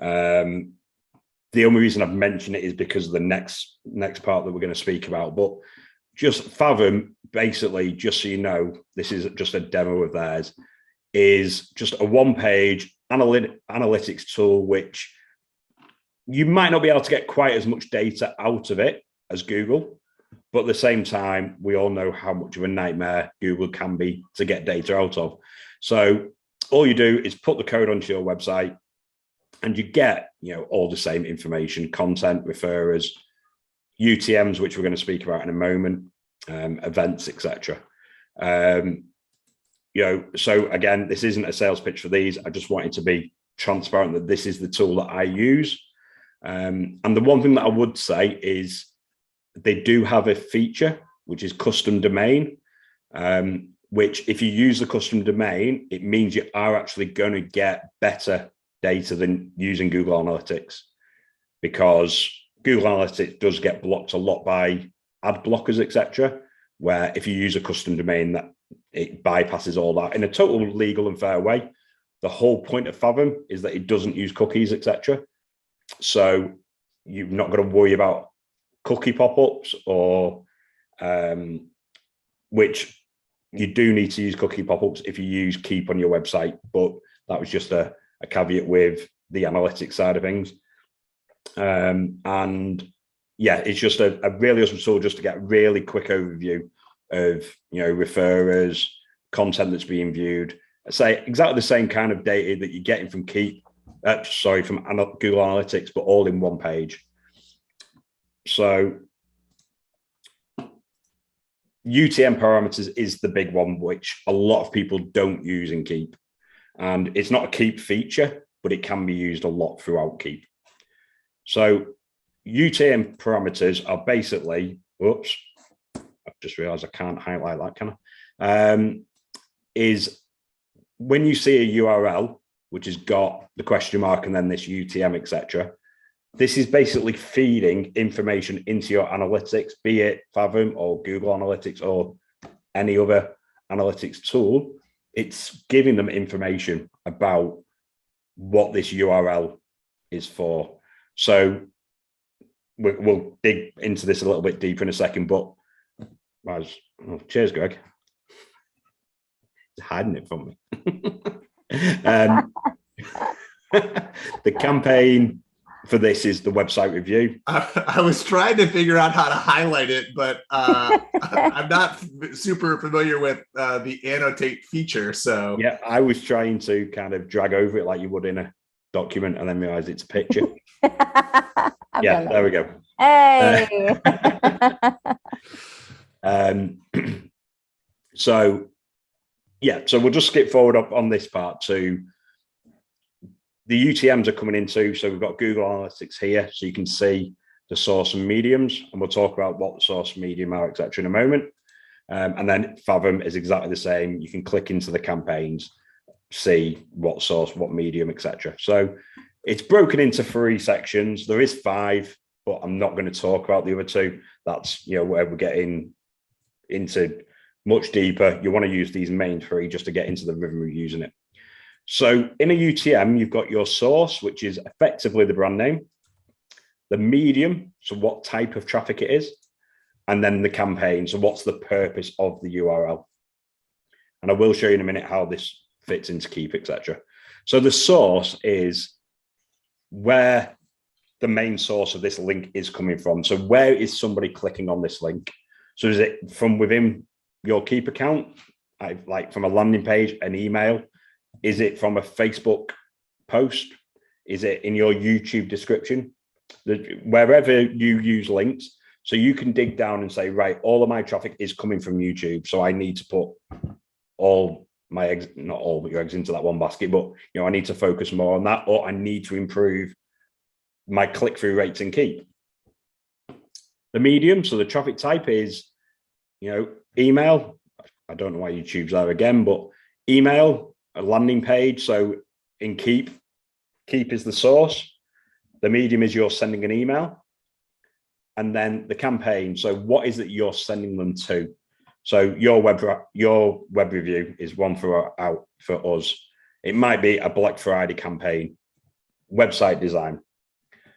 [SPEAKER 3] The only reason I've mentioned it is because of the next part that we're going to speak about. But just Fathom, basically, just so you know, this is just a demo of theirs, is just a one-page analytics tool, which you might not be able to get quite as much data out of it as Google. But at the same time, we all know how much of a nightmare Google can be to get data out of. So all you do is put the code onto your website and you get, all the same information, content, referrers, UTMs, which we're going to speak about in a moment, events, etc. So again, this isn't a sales pitch for these. I just wanted to be transparent that this is the tool that I use. And the one thing that I would say is they do have a feature, which is custom domain, which if you use the custom domain, it means you are actually going to get better data than using Google Analytics, because Google Analytics does get blocked a lot by ad blockers, etc., where if you use a custom domain, that it bypasses all that in a total legal and fair way. The whole point of Fathom is that it doesn't use cookies, etc. So you're not going to worry about cookie pop-ups, or which you do need to use cookie pop-ups if you use Keap on your website. But that was just a caveat with the analytics side of things. And yeah, it's just a really awesome tool just to get a really quick overview of, referrers, content that's being viewed. Say exactly the same kind of data that you're getting from Keap, from Google Analytics, but all in one page. So UTM parameters is the big one, which a lot of people don't use in Keap. And it's not a Keap feature, but it can be used a lot throughout Keap. So UTM parameters are basically, whoops, I've just realized I can't highlight that, can I? Is when you see a URL, which has got the question mark and then this UTM, etc., this is basically feeding information into your analytics, be it Fathom or Google Analytics or any other analytics tool. It's giving them information about what this URL is for. So we'll dig into this a little bit deeper in a second, but cheers, Greg. He's hiding it from me. The campaign for this is the website review.
[SPEAKER 1] I was trying to figure out how to highlight it, but I'm not super familiar with the annotate feature. So
[SPEAKER 3] yeah, I was trying to kind of drag over it like you would in a document and then realize it's a picture. Yeah, there we go.
[SPEAKER 2] Hey.
[SPEAKER 3] So we'll just skip forward up on this part to the UTMs are coming into. So we've got Google Analytics here, so you can see the source and mediums, and we'll talk about what the source and medium are, etc., in a moment. And then Fathom is exactly the same. You can click into the campaigns, see what source, what medium, etc. So it's broken into 3 sections. There is 5, but I'm not going to talk about the other 2. That's where we're getting into much deeper. You want to use these main 3 just to get into the rhythm of using it. So in a UTM, you've got your source, which is effectively the brand name, the medium, so what type of traffic it is, and then the campaign, so what's the purpose of the URL. And I will show you in a minute how this fits into Keap, etc. So the source is where the main source of this link is coming from. So where is somebody clicking on this link? So is it from within your Keap account, like from a landing page, an email? Is it from a Facebook post? Is it in your YouTube description? Wherever you use links, so you can dig down and say, right, all of my traffic is coming from YouTube. So I need to put all my eggs, not all but your eggs into that one basket, but I need to focus more on that, or I need to improve my click-through rates in Keap. The medium, so the traffic type is, email. I don't know why YouTube's there again, but email, a landing page. So in Keap is the source. The medium is you're sending an email. And then the campaign. So what is it you're sending them to? So your web review is one out for us. It might be a Black Friday campaign, website design.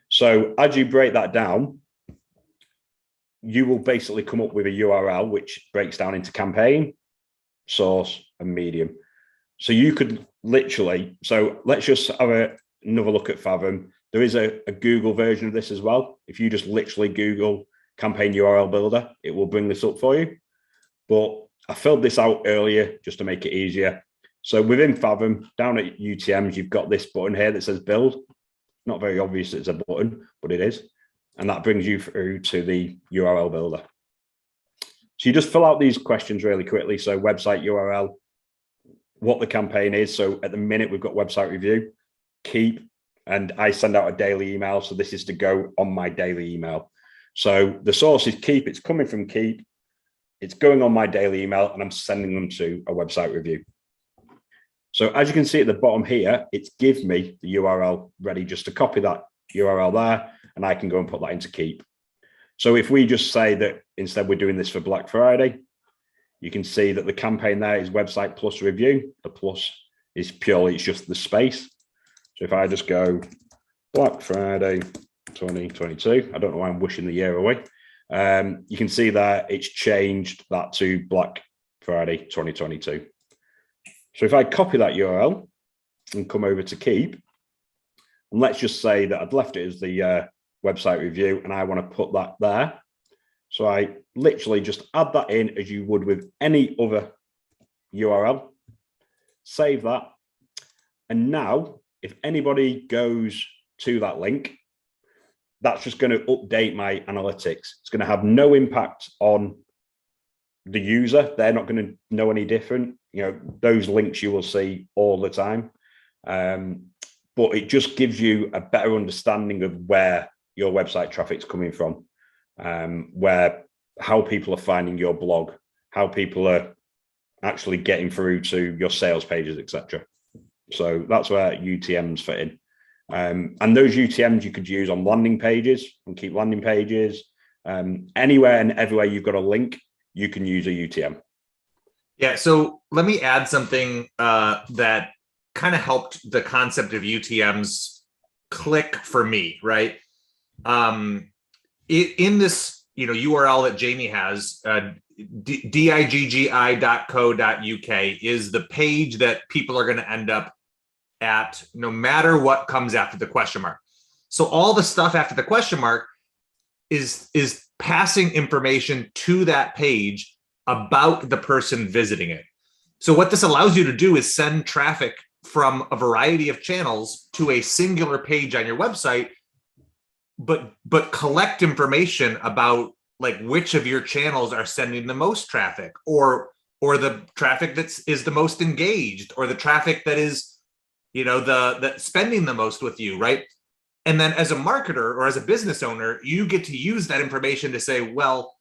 [SPEAKER 3] So as you break that down, you will basically come up with a URL which breaks down into campaign, source, and medium. So you could literally, so let's just have another look at Fathom. There is a Google version of this as well. If you just literally Google campaign URL builder, it will bring this up for you. But I filled this out earlier just to make it easier. So within Fathom, down at UTMs, you've got this button here that says build. Not very obvious it's a button, but it is. And that brings you through to the URL builder. So you just fill out these questions really quickly. So website URL, what the campaign is. So at the minute, we've got website review, Keap, and I send out a daily email. So this is to go on my daily email. So the source is Keap. It's coming from Keap. It's going on my daily email, and I'm sending them to a website review. So as you can see at the bottom here, it's give me the URL ready just to copy that URL there, and I can go and put that into Keap. So if we just say that instead we're doing this for Black Friday, you can see that the campaign there is website plus review. The plus is purely, it's just the space. So if I just go Black Friday 2022, I don't know why I'm wishing the year away. You can see that it's changed that to Black Friday 2022. So if I copy that URL and come over to Keap, and let's just say that I'd left it as the website review and I want to put that there. So I literally just add that in as you would with any other URL, save that. And now if anybody goes to that link, that's just going to update my analytics. It's going to have no impact on the user. They're not going to know any different. Those links you will see all the time. But it just gives you a better understanding of where your website traffic's coming from, how people are finding your blog, how people are actually getting through to your sales pages, etc. So that's where UTMs fit in. And those UTMs you could use on landing pages and Keap landing pages. Anywhere and everywhere you've got a link, you can use a UTM.
[SPEAKER 1] Yeah, so let me add something that kind of helped the concept of UTMs click for me, right? In this, URL that Jamie has, diggi.co.uk is the page that people are going to end up at no matter what comes after the question mark. So all the stuff after the question mark is passing information to that page about the person visiting it. So what this allows you to do is send traffic from a variety of channels to a singular page on your website, but collect information about like which of your channels are sending the most traffic, or the traffic is the most engaged, or the traffic that is that's spending the most with you, right? And then as a marketer or as a business owner, you get to use that information to say, well,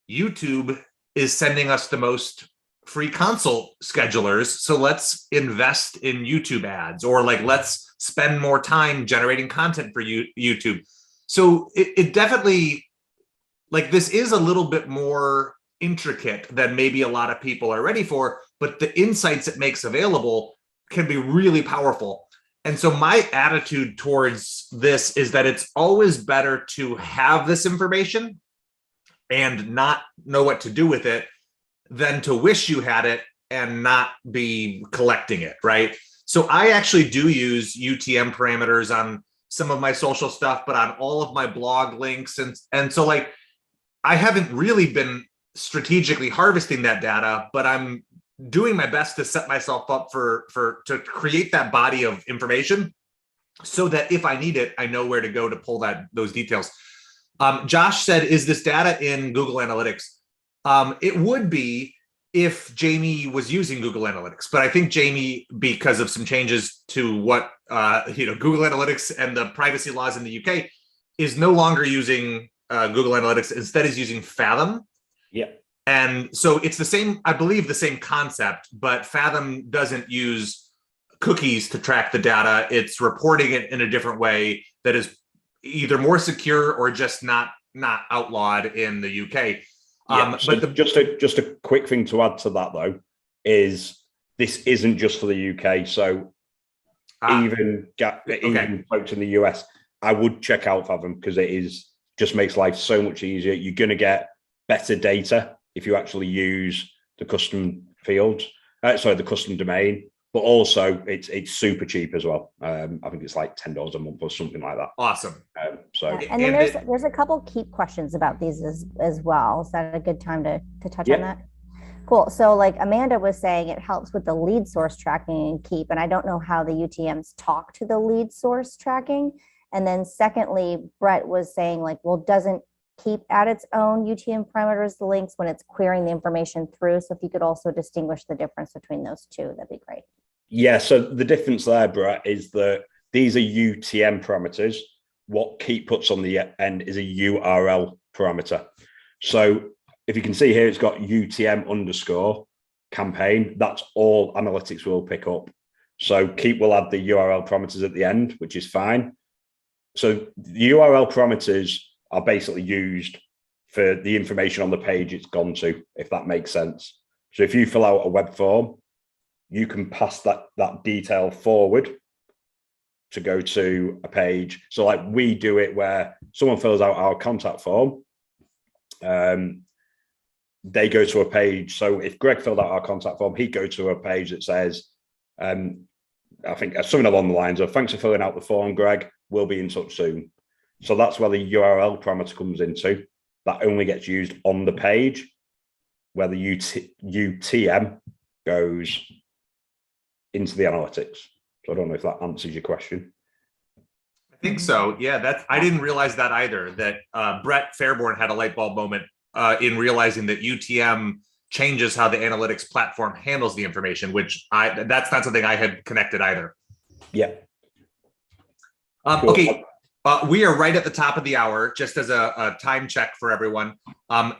[SPEAKER 1] YouTube is sending us the most free consult schedulers, so let's invest in YouTube ads, or like let's spend more time generating content for YouTube. So it definitely, like, this is a little bit more intricate than maybe a lot of people are ready for, but the insights it makes available can be really powerful. And so my attitude towards this is that it's always better to have this information and not know what to do with it than to wish you had it and not be collecting it, right? So I actually do use UTM parameters on some of my social stuff, but on all of my blog links. And so like, I haven't really been strategically harvesting that data, but I'm doing my best to set myself up to create that body of information so that if I need it, I know where to go to pull those details. Josh said, is this data in Google Analytics? It would be if Jamie was using Google Analytics, but I think Jamie, because of some changes to what Google Analytics and the privacy laws in the UK, is no longer using Google Analytics. Instead, is using Fathom.
[SPEAKER 3] Yeah.
[SPEAKER 1] And so it's the same, I believe, the same concept, but Fathom doesn't use cookies to track the data. It's reporting it in a different way that is either more secure or just not outlawed in the UK.
[SPEAKER 3] So
[SPEAKER 1] but
[SPEAKER 3] just a quick thing to add to that though is this isn't just for the UK. So even folks in the US, I would check out Fathom because just makes life so much easier. You're going to get better data if you actually use the custom fields, the custom domain, but also it's super cheap as well. I think it's like $10 a month or something like that.
[SPEAKER 1] Awesome.
[SPEAKER 2] And then there's a couple Keap questions about these as well. Is that a good time to touch on that? Cool. So like Amanda was saying, it helps with the lead source tracking in Keap, and I don't know how the UTMs talk to the lead source tracking. And then secondly, Brett was saying like, well, doesn't Keap add its own UTM parameters links when it's querying the information through? So if you could also distinguish the difference between those two, that'd be great.
[SPEAKER 3] Yeah, so the difference there, Brett, is that these are UTM parameters. What Keap puts on the end is a URL parameter. So if you can see here, it's got UTM underscore campaign. That's all analytics will pick up. So Keap will add the URL parameters at the end, which is fine. So the URL parameters are basically used for the information on the page it's gone to, if that makes sense. So if you fill out a web form, you can pass that detail forward to go to a page. So like we do it where someone fills out our contact form, they go to a page. So if Greg filled out our contact form, he'd go to a page that says, I think something along the lines of, thanks for filling out the form, Greg, we'll be in touch soon. So that's where the URL parameter comes into. That only gets used on the page where the UTM goes into the analytics. So I don't know if that answers your question.
[SPEAKER 1] I think so. Yeah, I didn't realize that either, that Brett Fairborn had a light bulb moment in realizing that UTM changes how the analytics platform handles the information, which that's not something I had connected either.
[SPEAKER 3] Yeah.
[SPEAKER 1] Cool. Okay. We are right at the top of the hour, just as a time check for everyone.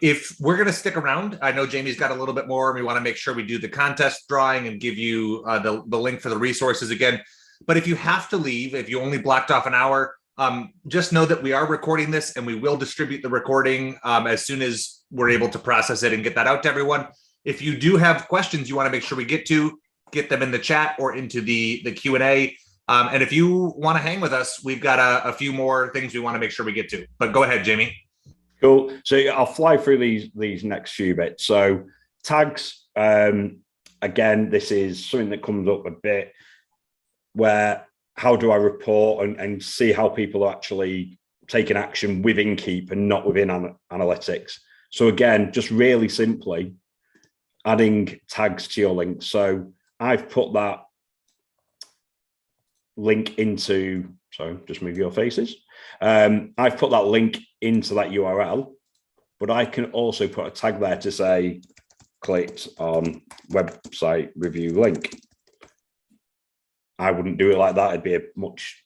[SPEAKER 1] If we're going to stick around, I know Jamie's got a little bit more, and we want to make sure we do the contest drawing and give you the link for the resources again. But if you have to leave, if you only blocked off an hour, just know that we are recording this and we will distribute the recording as soon as we're able to process it and get that out to everyone. If you do have questions you want to make sure we get them in the chat or into the Q&A. And if you want to hang with us, we've got a few more things we want to make sure we get to. But go ahead, Jamie.
[SPEAKER 3] Cool. So I'll fly through these next few bits. So tags, again, this is something that comes up a bit where how do I report and see how people are actually taking action within Keap and not within analytics. So again, just really simply adding tags to your link. So I've put that link into, so just move your faces. I've put that link into that URL, but I can also put a tag there to say, clicked on website review link. I wouldn't do it like that. It'd be a much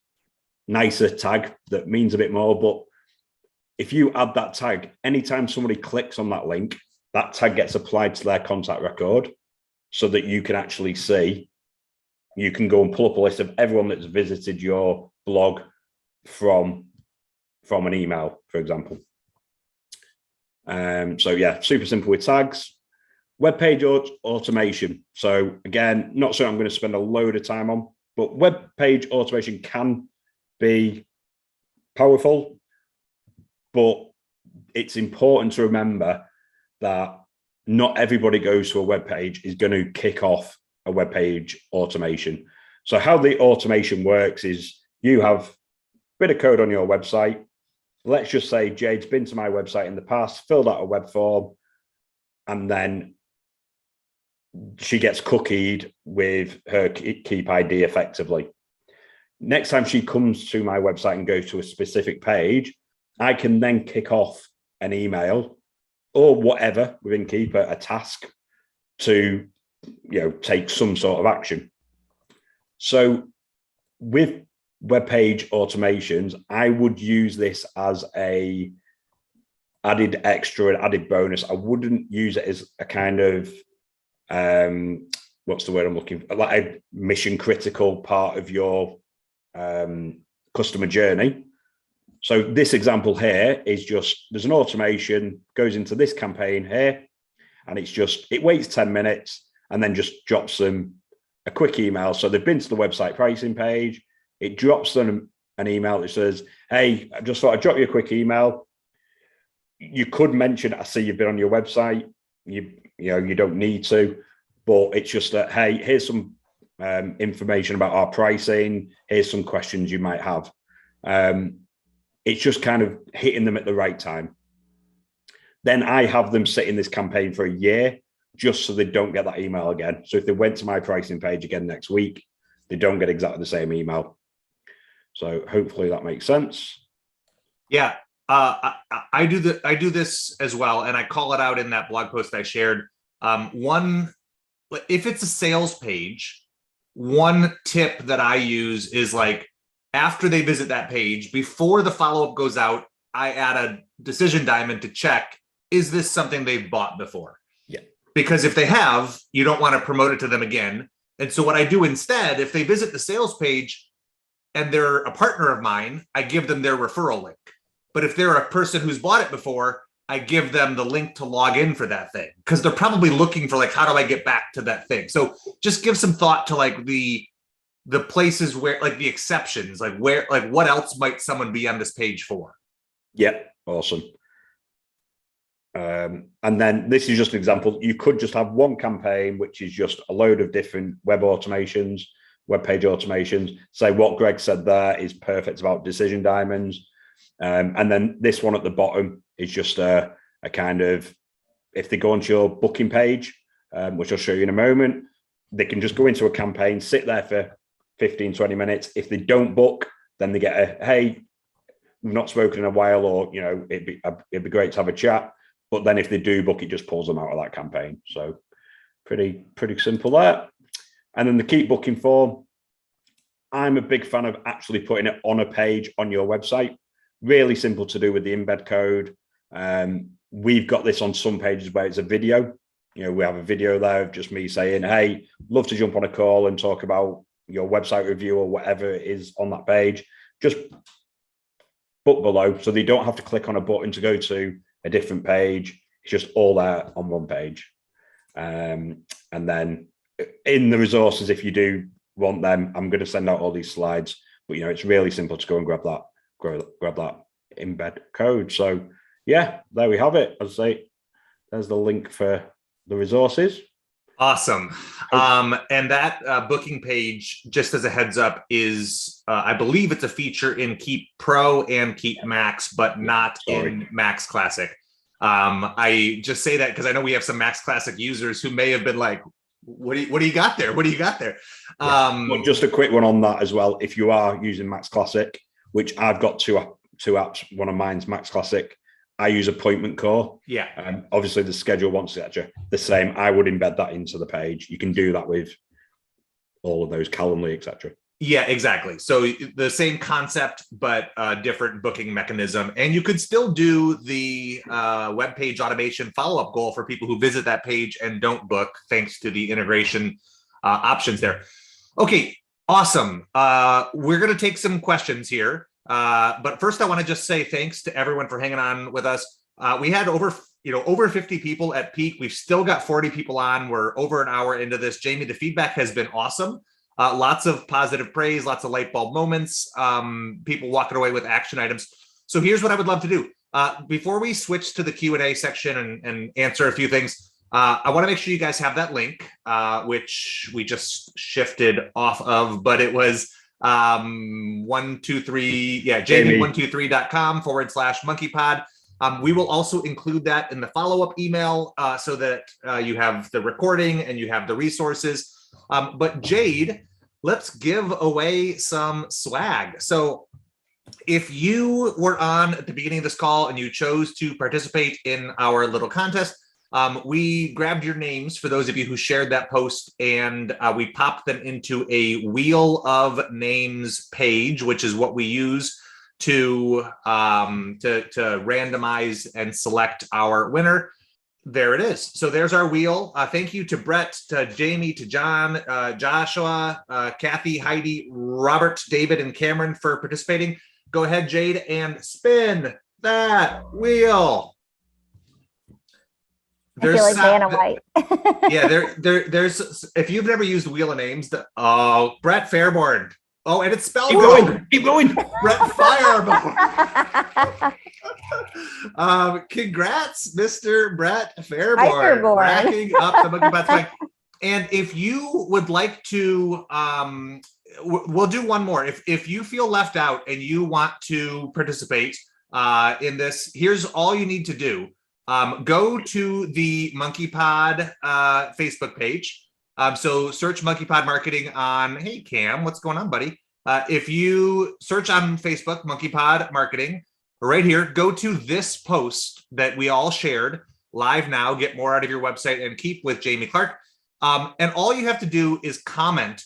[SPEAKER 3] nicer tag that means a bit more. But if you add that tag, anytime somebody clicks on that link, that tag gets applied to their contact record so that you can actually see, you can go and pull up a list of everyone that's visited your blog from an email, for example. So yeah, super simple with tags. Web page automation. So again, not something I'm going to spend a load of time on, but web page automation can be powerful, but it's important to remember that not everybody goes to a web page is going to kick off a web page automation. So how the automation works is you have bit of code on your website. Let's just say Jade's been to my website in the past, filled out a web form, and then she gets cookied with her Keap ID effectively. Next time she comes to my website and goes to a specific page, I can then kick off an email or whatever within Keap, a task to take some sort of action. So with web page automations, I would use this as a added extra, an added bonus. I wouldn't use it as a kind of what's the word I'm looking for, like a mission critical part of your customer journey. So this example here is just, there's an automation goes into this campaign here, and it waits 10 minutes and then just drops them a quick email. So they've been to the website pricing page. It drops them an email that says, hey, I just thought I'd drop you a quick email. You could mention, I see you've been on your website. You don't need to, but it's just that, hey, here's some information about our pricing. Here's some questions you might have. It's just kind of hitting them at the right time. Then I have them sit in this campaign for a year, just so they don't get that email again. So if they went to my pricing page again next week, they don't get exactly the same email. So hopefully that makes sense.
[SPEAKER 1] Yeah, I do this as well, and I call it out in that blog post I shared. If it's a sales page, one tip that I use is like, after they visit that page, before the follow-up goes out, I add a decision diamond to check, is this something they've bought before?
[SPEAKER 3] Yeah.
[SPEAKER 1] Because if they have, you don't want to promote it to them again. And so what I do instead, if they visit the sales page and they're a partner of mine, I give them their referral link. But if they're a person who's bought it before, I give them the link to log in for that thing, because they're probably looking for like, how do I get back to that thing? So just give some thought to like the places where, like the exceptions, like where, like what else might someone be on this page for?
[SPEAKER 3] Yeah, awesome. And then this is just an example. You could just have one campaign, which is just a load of different web automations, web page automations. Say what Greg said there is perfect about decision diamonds. And then this one at the bottom is just a kind of, if they go onto your booking page, which I'll show you in a moment, they can just go into a campaign, sit there for 15, 20 minutes. If they don't book, then they get a, hey, we've not spoken in a while, or, it'd be great to have a chat. But then if they do book, it just pulls them out of that campaign. So pretty simple there. And then the Keap booking form, I'm a big fan of actually putting it on a page on your website. Really simple to do with the embed code. We've got this on some pages where it's a video. We have a video there of just me saying, hey, love to jump on a call and talk about your website review or whatever it is on that page. Just book below, so they don't have to click on a button to go to a different page. It's just all there on one page. And then in the resources, if you do want them, I'm going to send out all these slides, but it's really simple to go and grab that embed code. So yeah, there we have it. As I say, there's the link for the resources.
[SPEAKER 1] Awesome. And that booking page, just as a heads up, is I believe it's a feature in Keap Pro and Keap Max, but not in Max Classic. I just say that because I know we have some Max Classic users who may have been like, what do you got there? What do you got there?
[SPEAKER 3] Well, just a quick one on that as well. If you are using Max Classic, which I've got two apps, one of mine's Max Classic, I use Appointment Core.
[SPEAKER 1] Yeah.
[SPEAKER 3] Obviously, the schedule wants the same. I would embed that into the page. You can do that with all of those, Calendly, etc.
[SPEAKER 1] Yeah, exactly. So the same concept, but different booking mechanism. And you could still do the web page automation follow-up goal for people who visit that page and don't book, thanks to the integration options there. Okay, awesome. We're going to take some questions here. But first, I want to just say thanks to everyone for hanging on with us. We had over 50 people at peak. We've still got 40 people on. We're over an hour into this. Jamie, the feedback has been awesome. Lots of positive praise, lots of light bulb moments, people walking away with action items. So here's what I would love to do. Before we switch to the Q&A section and answer a few things, I want to make sure you guys have that link, which we just shifted off of, but it was 123, Jamie123.com/monkeypod. We will also include that in the follow-up email so that you have the recording and you have the resources. But Jade, let's give away some swag. So if you were on at the beginning of this call and you chose to participate in our little contest, we grabbed your names for those of you who shared that post, and we popped them into a Wheel of Names page, which is what we use to randomize and select our winner. There it is. So there's our wheel. Thank you to Brett, to Jamie, to John, Joshua, Kathy, Heidi, Robert, David, and Cameron for participating. Go ahead, Jade, and spin that wheel.
[SPEAKER 2] I feel like Vanna White.
[SPEAKER 1] Yeah, there's if you've never used Wheel of Names, Brett Fairborn. Oh, and it's spelled wrong.
[SPEAKER 3] Keep going.
[SPEAKER 1] Brett Firebone. Congrats, Mr. Brett Fairborn, racking up the monkey pot swag. And if you would like to, we'll do one more. If you feel left out and you want to participate in this, here's all you need to do. Go to the Monkey Pod Facebook page. So search Monkey Pod Marketing on, hey Cam, what's going on, buddy? If you search on Facebook, Monkey Pod Marketing, right here, go to this post that we all shared live now, get more out of your website and Keap with Jamie Clarke. And all you have to do is comment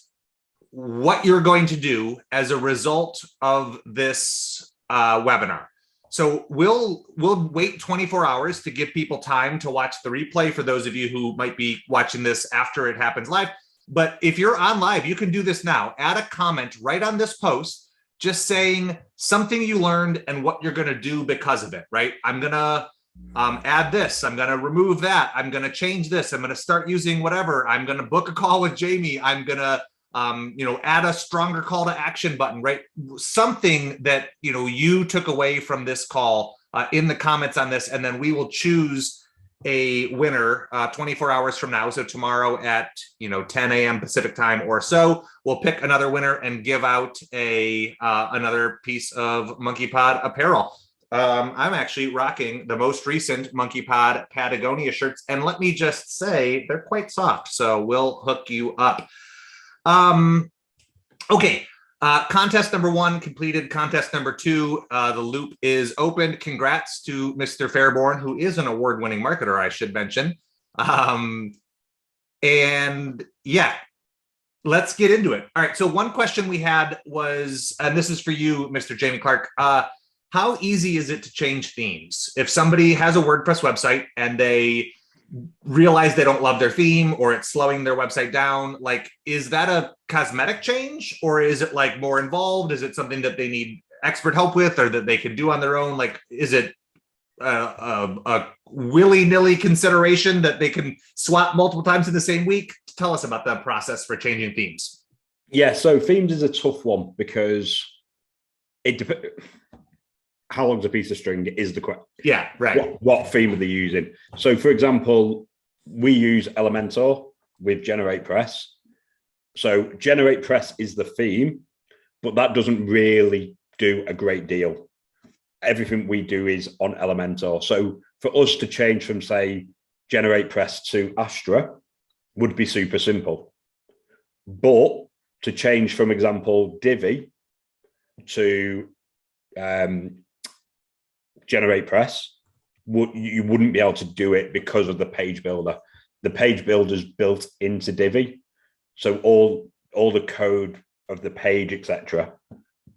[SPEAKER 1] what you're going to do as a result of this webinar. So we'll wait 24 hours to give people time to watch the replay for those of you who might be watching this after it happens live. But if you're on live, you can do this now. Add a comment right on this post, just saying something you learned and what you're going to do because of it, right? I'm going to add this. I'm going to remove that. I'm going to change this. I'm going to start using whatever. I'm going to book a call with Jamie. I'm going to add a stronger call to action button, right? Something that, you took away from this call in the comments on this, and then we will choose a winner 24 hours from now. So tomorrow at, 10 a.m. Pacific time or so, we'll pick another winner and give out another piece of Monkey Pod apparel. I'm actually rocking the most recent Monkey Pod Patagonia shirts, and let me just say they're quite soft. So we'll hook you up. Okay. Contest number 1 completed. Contest number 2, the loop is opened. Congrats to Mr. Fairborn, who is an award-winning marketer, I should mention. And yeah, let's get into it. All right. So one question we had was, and this is for you, Mr. Jamie Clarke, how easy is it to change themes? If somebody has a WordPress website and they realize they don't love their theme or it's slowing their website down, is that a cosmetic change or is it more involved? Is it something that they need expert help with or that they can do on their own? Is it a willy-nilly consideration that they can swap multiple times in the same week? Tell us about the process for changing themes.
[SPEAKER 3] Yeah, so themes is a tough one because it depends. How long's a piece of string is the question.
[SPEAKER 1] Yeah, right.
[SPEAKER 3] What theme are they using? So, for example, we use Elementor with Gtmetrix. So Gtmetrix is the theme, but that doesn't really do a great deal. Everything we do is on Elementor. So for us to change from, say, Gtmetrix to Astra would be super simple. But to change from, example, Divi to Gtmetrix, you wouldn't be able to do it because of the page builder. The page builder is built into Divi, so all the code of the page, etc.,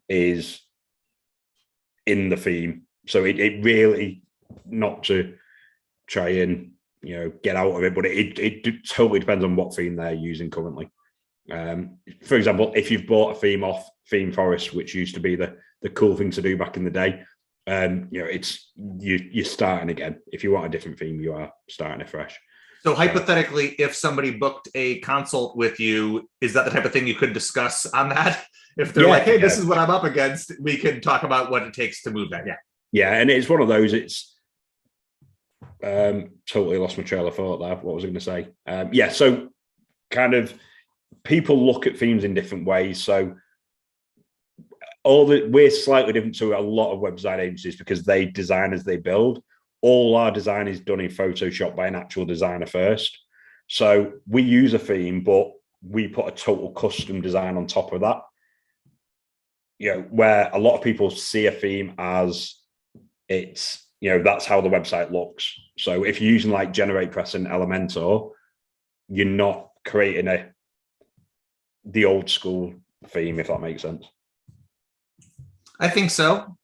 [SPEAKER 3] is in the theme. So it really, not to try and get out of it, but it totally depends on what theme they're using currently. For example, if you've bought a theme off Theme Forest, which used to be the cool thing to do back in the day, it's you're starting again. If you want a different theme, you are starting afresh.
[SPEAKER 1] So hypothetically, if somebody booked a consult with you, is that the type of thing you could discuss on that? If they're hey, this is what I'm up against, we can talk about what it takes to move that. Yeah, and
[SPEAKER 3] it's one of those. It's totally lost my trail of thought there. What was I going to say? So kind of people look at themes in different ways. So we're slightly different to a lot of web design agencies because they design as they build. All our design is done in Photoshop by an actual designer first. So we use a theme, but we put a total custom design on top of that. Where a lot of people see a theme as it's, that's how the website looks. So if you're using like Gtmetrix and Elementor, you're not creating the old school theme, if that makes sense.
[SPEAKER 1] I think so.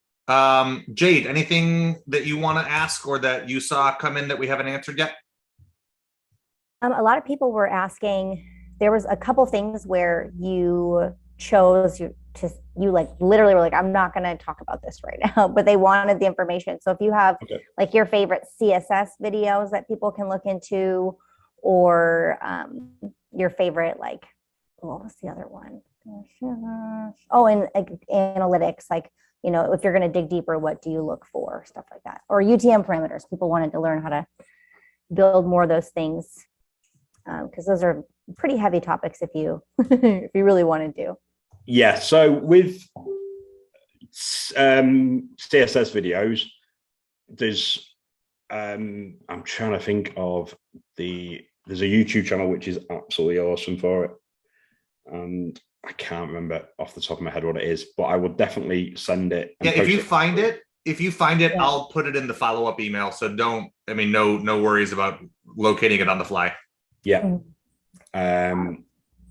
[SPEAKER 1] Jade, anything that you want to ask or that you saw come in that we haven't answered yet?
[SPEAKER 2] A lot of people were asking, there was a couple things where you chose you like literally were like, I'm not going to talk about this right now, but they wanted the information. So if you have like your favorite CSS videos that people can look into, or your favorite, like, what was the other one? Oh, and analytics, like, if you're going to dig deeper, what do you look for? Stuff like that. Or UTM parameters. People wanted to learn how to build more of those things, because those are pretty heavy topics if you if you really want to do.
[SPEAKER 3] Yeah. So with CSS videos, there's I'm trying to think of there's a YouTube channel which is absolutely awesome for it, and I can't remember off the top of my head what it is, but I would definitely send it.
[SPEAKER 1] Yeah, if you find it, yeah. I'll put it in the follow-up email. So no worries about locating it on the fly.
[SPEAKER 3] Yeah. And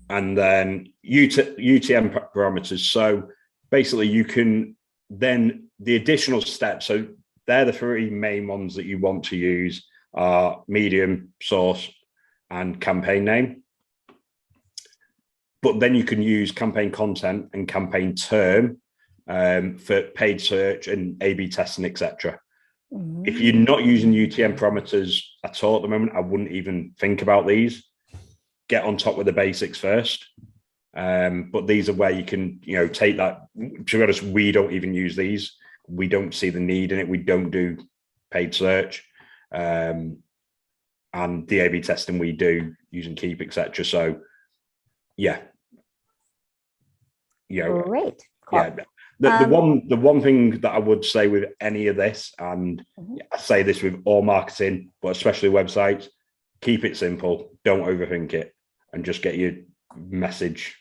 [SPEAKER 3] then UTM parameters. So basically you can then the additional steps. So they're the three main ones that you want to use are medium, source, and campaign name. But then you can use campaign content and campaign term for paid search and A/B testing, etc. Mm-hmm. If you're not using UTM parameters at all at the moment, I wouldn't even think about these. Get on top with the basics first. But these are where you can, take that. To be honest, we don't even use these. We don't see the need in it. We don't do paid search. And the A/B testing we do using Keap, etc. So, yeah.
[SPEAKER 2] Great.
[SPEAKER 3] Cool. Yeah. The one thing that I would say with any of this, and I say this with all marketing, but especially websites, keep it simple. Don't overthink it, and just get your message,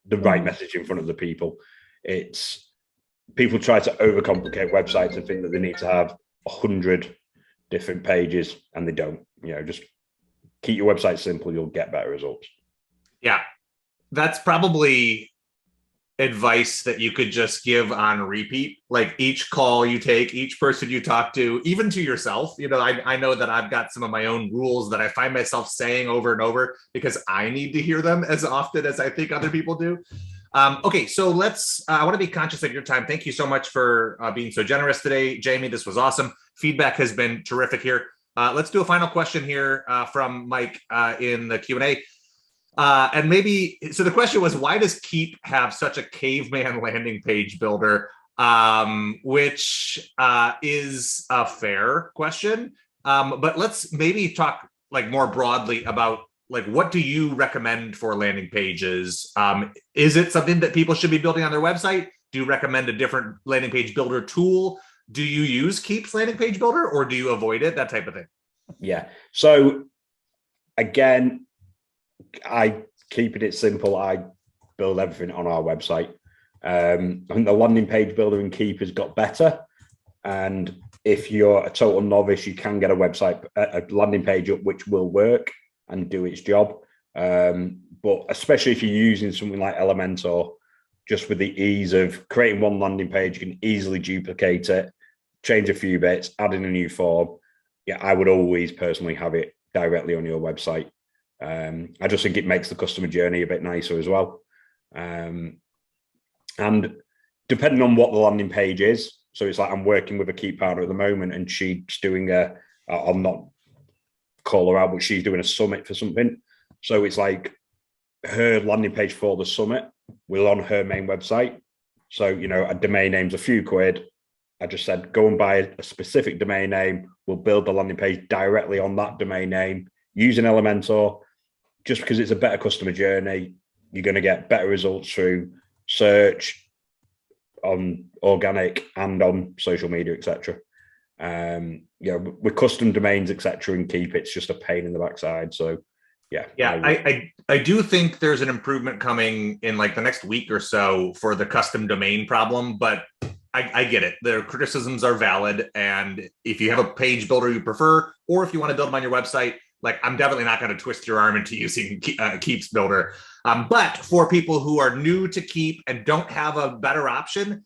[SPEAKER 3] the right message in front of the people. People try to overcomplicate websites and think that they need to have 100 different pages, and they don't. Just keep your website simple. You'll get better results.
[SPEAKER 1] Yeah. That's probably advice that you could just give on repeat, like each call you take, each person you talk to, even to yourself. I know that I've got some of my own rules that I find myself saying over and over because I need to hear them as often as I think other people do. Okay, so I want to be conscious of your time. Thank you so much for being so generous today, Jamie. This was awesome. Feedback has been terrific here. Let's do a final question here from Mike in the Q&A. And so the question was, why does Keap have such a caveman landing page builder? Which is a fair question. But let's maybe talk like more broadly about like, what do you recommend for landing pages? Is it something that people should be building on their website? Do you recommend a different landing page builder tool? Do you use Keap's landing page builder, or do you avoid it? That type of thing.
[SPEAKER 3] Yeah. So again, I keeping it simple. I build everything on our website. I think the landing page builder in Keap has got better. And if you're a total novice, you can get a landing page up which will work and do its job. But especially if you're using something like Elementor, just with the ease of creating one landing page, you can easily duplicate it, change a few bits, add in a new form. Yeah, I would always personally have it directly on your website. I just think it makes the customer journey a bit nicer as well. And depending on what the landing page is, so it's like I'm working with a Keap partner at the moment, and she's doing I'll not call her out, but she's doing a summit for something. So it's like her landing page for the summit will on her main website. So, a domain name's a few quid. I just said, go and buy a specific domain name. We'll build the landing page directly on that domain name using Elementor. Just because it's a better customer journey, you're going to get better results through search, on organic, and on social media, etc. With custom domains, etc. and Keap, it's just a pain in the backside. So
[SPEAKER 1] I do think there's an improvement coming in like the next week or so for the custom domain problem, but I get it. The criticisms are valid. And if you have a page builder you prefer, or if you want to build them on your website, like I'm definitely not going to twist your arm into using Keap's builder. But for people who are new to Keap and don't have a better option,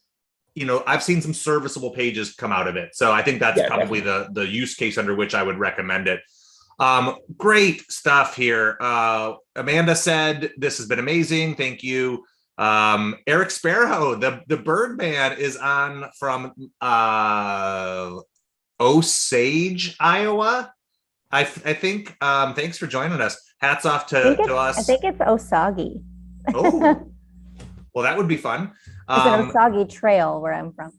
[SPEAKER 1] I've seen some serviceable pages come out of it. So I think that's probably the use case under which I would recommend it. Great stuff here. Amanda said, this has been amazing. Thank you. Eric Sparrow, the Birdman, is on from Osage, Iowa. I think. Thanks for joining us. Hats off to us.
[SPEAKER 2] I think it's Osage.
[SPEAKER 1] Oh, well, that would be fun.
[SPEAKER 2] It's an Osage Trail where I'm from.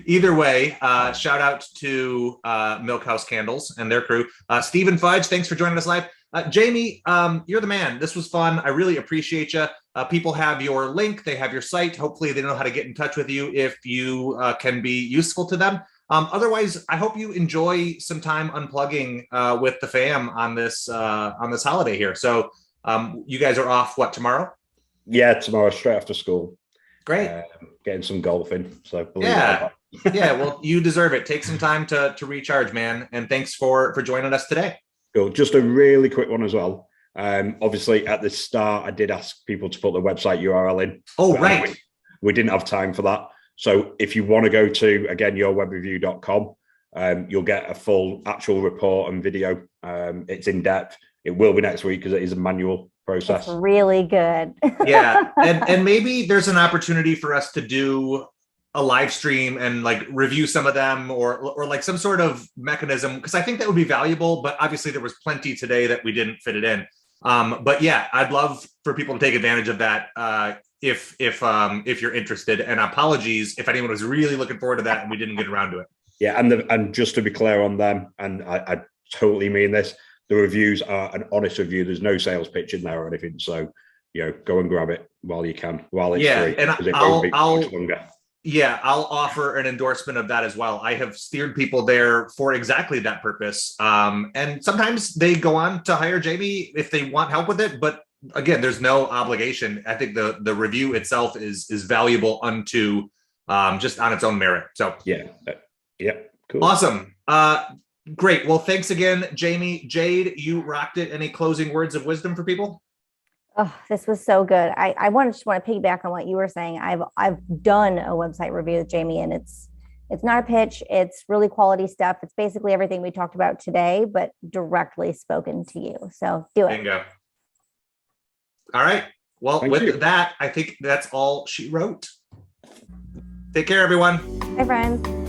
[SPEAKER 1] Either way, shout out to Milk House Candles and their crew. Stephen Fudge, thanks for joining us live. Jamie, you're the man. This was fun. I really appreciate you. People have your link. They have your site. Hopefully they know how to get in touch with you if you can be useful to them. Otherwise, I hope you enjoy some time unplugging with the fam on this holiday here. So you guys are off, what, tomorrow?
[SPEAKER 3] Yeah, tomorrow, straight after school.
[SPEAKER 1] Great.
[SPEAKER 3] Getting some golfing. So
[SPEAKER 1] yeah. Well, you deserve it. Take some time to recharge, man. And thanks for joining us today.
[SPEAKER 3] Cool. Just a really quick one as well. Obviously, at the start, I did ask people to put the website URL in.
[SPEAKER 1] Oh, right.
[SPEAKER 3] We didn't have time for that. So if you want to go to, again, yourwebreview.com, you'll get a full actual report and video. It's in depth. It will be next week because it is a manual process.
[SPEAKER 2] It's really good.
[SPEAKER 1] Yeah. And maybe there's an opportunity for us to do a live stream and like review some of them or like some sort of mechanism, because I think that would be valuable. But obviously there was plenty today that we didn't fit it in. But yeah, I'd love for people to take advantage of that if you're interested. And apologies if anyone was really looking forward to that and we didn't get around to it.
[SPEAKER 3] Yeah, and just to be clear on them, and I totally mean this, the reviews are an honest review. There's no sales pitch in there or anything. So, go and grab it while you can, while it's free.
[SPEAKER 1] And
[SPEAKER 3] it won't be much longer.
[SPEAKER 1] Yeah, I'll offer an endorsement of that as well. I have steered people there for exactly that purpose. And sometimes they go on to hire Jamie if they want help with it. But again, there's no obligation. I think the review itself is valuable unto just on its own merit. So
[SPEAKER 3] yeah, cool.
[SPEAKER 1] Awesome. Great. Well, thanks again, Jamie. Jade, you rocked it. Any closing words of wisdom for people?
[SPEAKER 2] Oh, this was so good. I just want to piggyback on what you were saying. I've done a website review with Jamie, and it's not a pitch. It's really quality stuff. It's basically everything we talked about today, but directly spoken to you. So do it.
[SPEAKER 1] Bingo. All right. Well,
[SPEAKER 3] Thank you.
[SPEAKER 1] That, I think that's all she wrote. Take care, everyone.
[SPEAKER 2] Hi, friends.